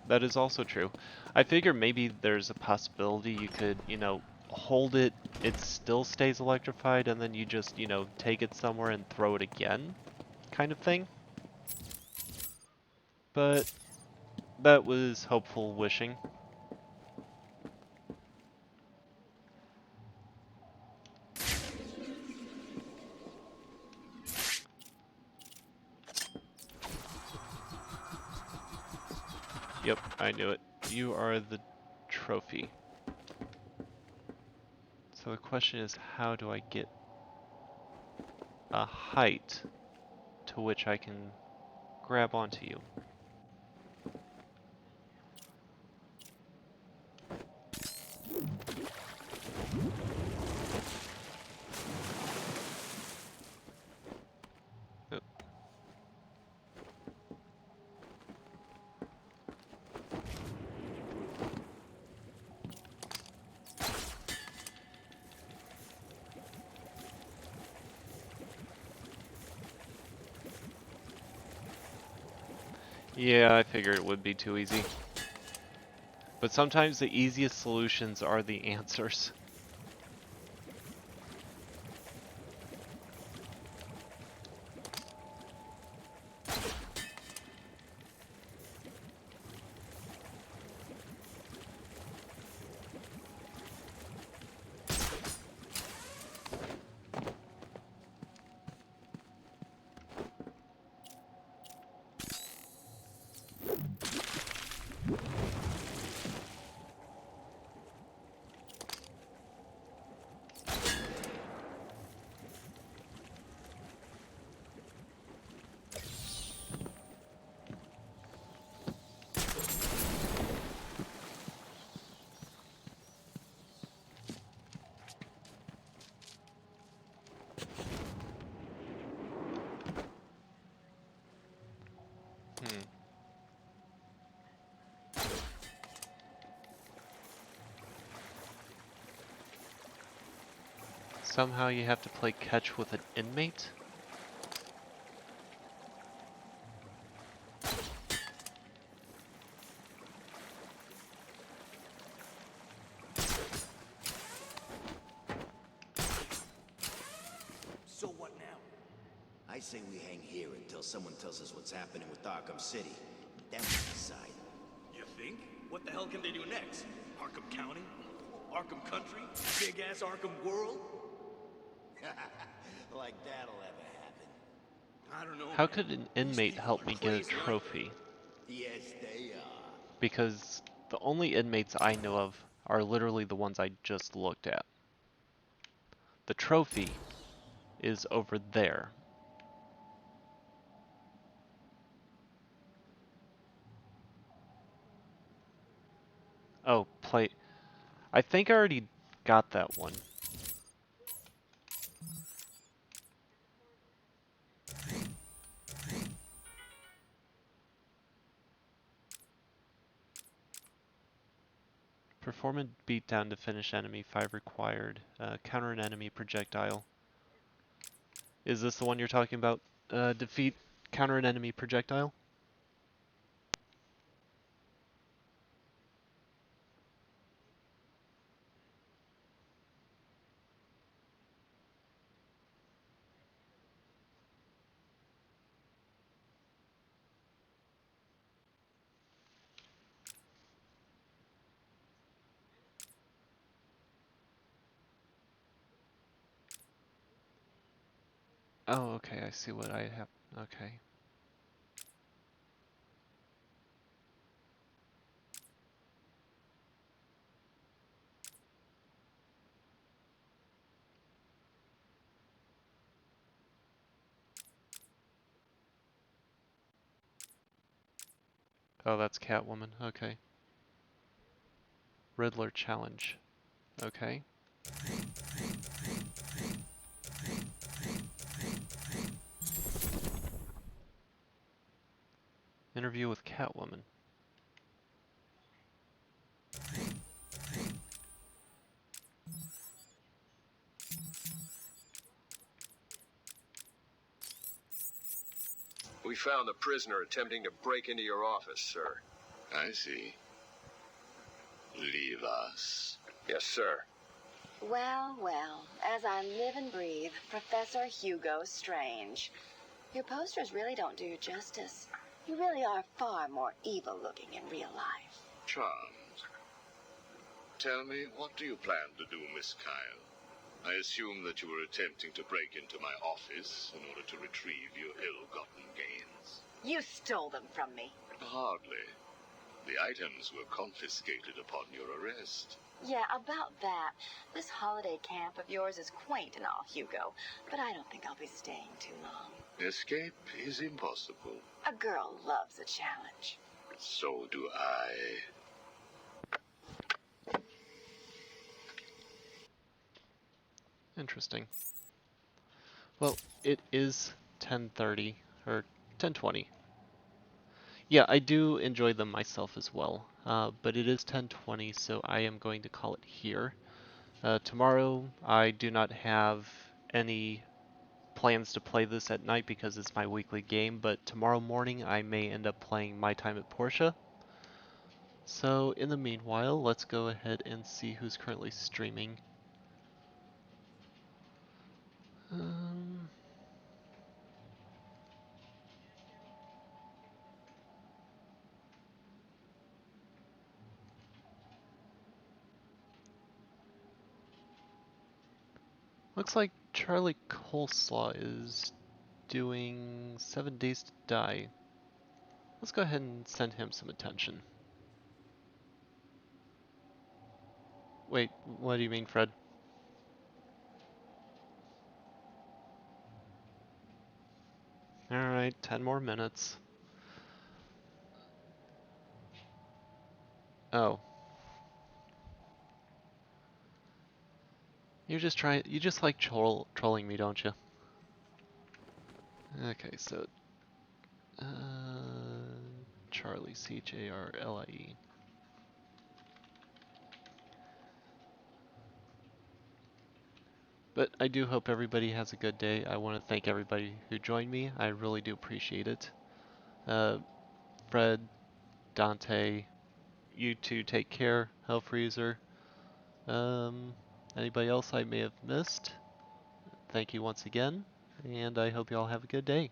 S1: That is also true. I figure maybe there's a possibility you could, you know, hold it, it still stays electrified, and then you just, you know, take it somewhere and throw it again, kind of thing. But that was hopeful wishing. Yep, I knew it. You are the trophy. So the question is, how do I get a height to which I can grab onto you? Oh. Yeah, I figured it would be too easy. But sometimes the easiest solutions are the answers. Somehow you have to play catch with an inmate?
S7: So what now? I say we hang here until someone tells us what's happening with Arkham City. Then we decide.
S9: You think? What the hell can they do next? Arkham County? Arkham Country? Big-ass Arkham World?
S7: Like that'll ever happen.
S9: I don't know,
S1: How
S9: man.
S1: could an
S9: These
S1: inmate
S9: people
S1: help
S9: are
S1: me get a
S9: crazy, aren't
S1: trophy?
S7: Yes, they are.
S1: Because the only inmates I know of are literally the ones I just looked at. The trophy is over there. Oh, play. I think I already got that one. Perform a beatdown to finish enemy, 5 required. Counter an enemy projectile. Is this the one you're talking about? Defeat, counter an enemy projectile? Oh, okay, I see what I have. Okay. Oh, that's Catwoman. Okay. Riddler challenge. Okay. Interview with Catwoman.
S14: We found the prisoner attempting to break into your office, sir.
S5: I see. Leave us.
S14: Yes, sir.
S10: Well, well, as I live and breathe, Professor Hugo Strange. Your posters really don't do you justice. You really are far more evil-looking in real life.
S5: Charmed. Tell me, what do you plan to do, Miss Kyle? I assume that you were attempting to break into my office in order to retrieve your ill-gotten gains.
S10: You stole them from me.
S5: Hardly. The items were confiscated upon your arrest.
S10: Yeah, about that. This holiday camp of yours is quaint and all, Hugo, but I don't think I'll be staying too long.
S5: Escape is impossible.
S10: A girl loves a challenge.
S5: So do I.
S1: Interesting. Well, it is 10:30 or 10:20. Yeah, I do enjoy them myself as well. But it is 10:20, so I am going to call it here. Tomorrow, I do not have any plans to play this at night because it's my weekly game, but tomorrow morning I may end up playing My Time at Portia. So in the meanwhile, let's go ahead and see who's currently streaming. Um, Looks like Charlie Coleslaw is doing 7 Days to Die. Let's go ahead and send him some attention. Wait, what do you mean, Fred? Alright, 10 more minutes. Oh. You just like trolling me, don't you? Okay, so, uh, Charlie, Charlie. But I do hope everybody has a good day. I want to thank everybody who joined me. I really do appreciate it. Fred, Dante, you two take care. Hellfreezer. Anybody else I may have missed? Thank you once again, and I hope you all have a good day.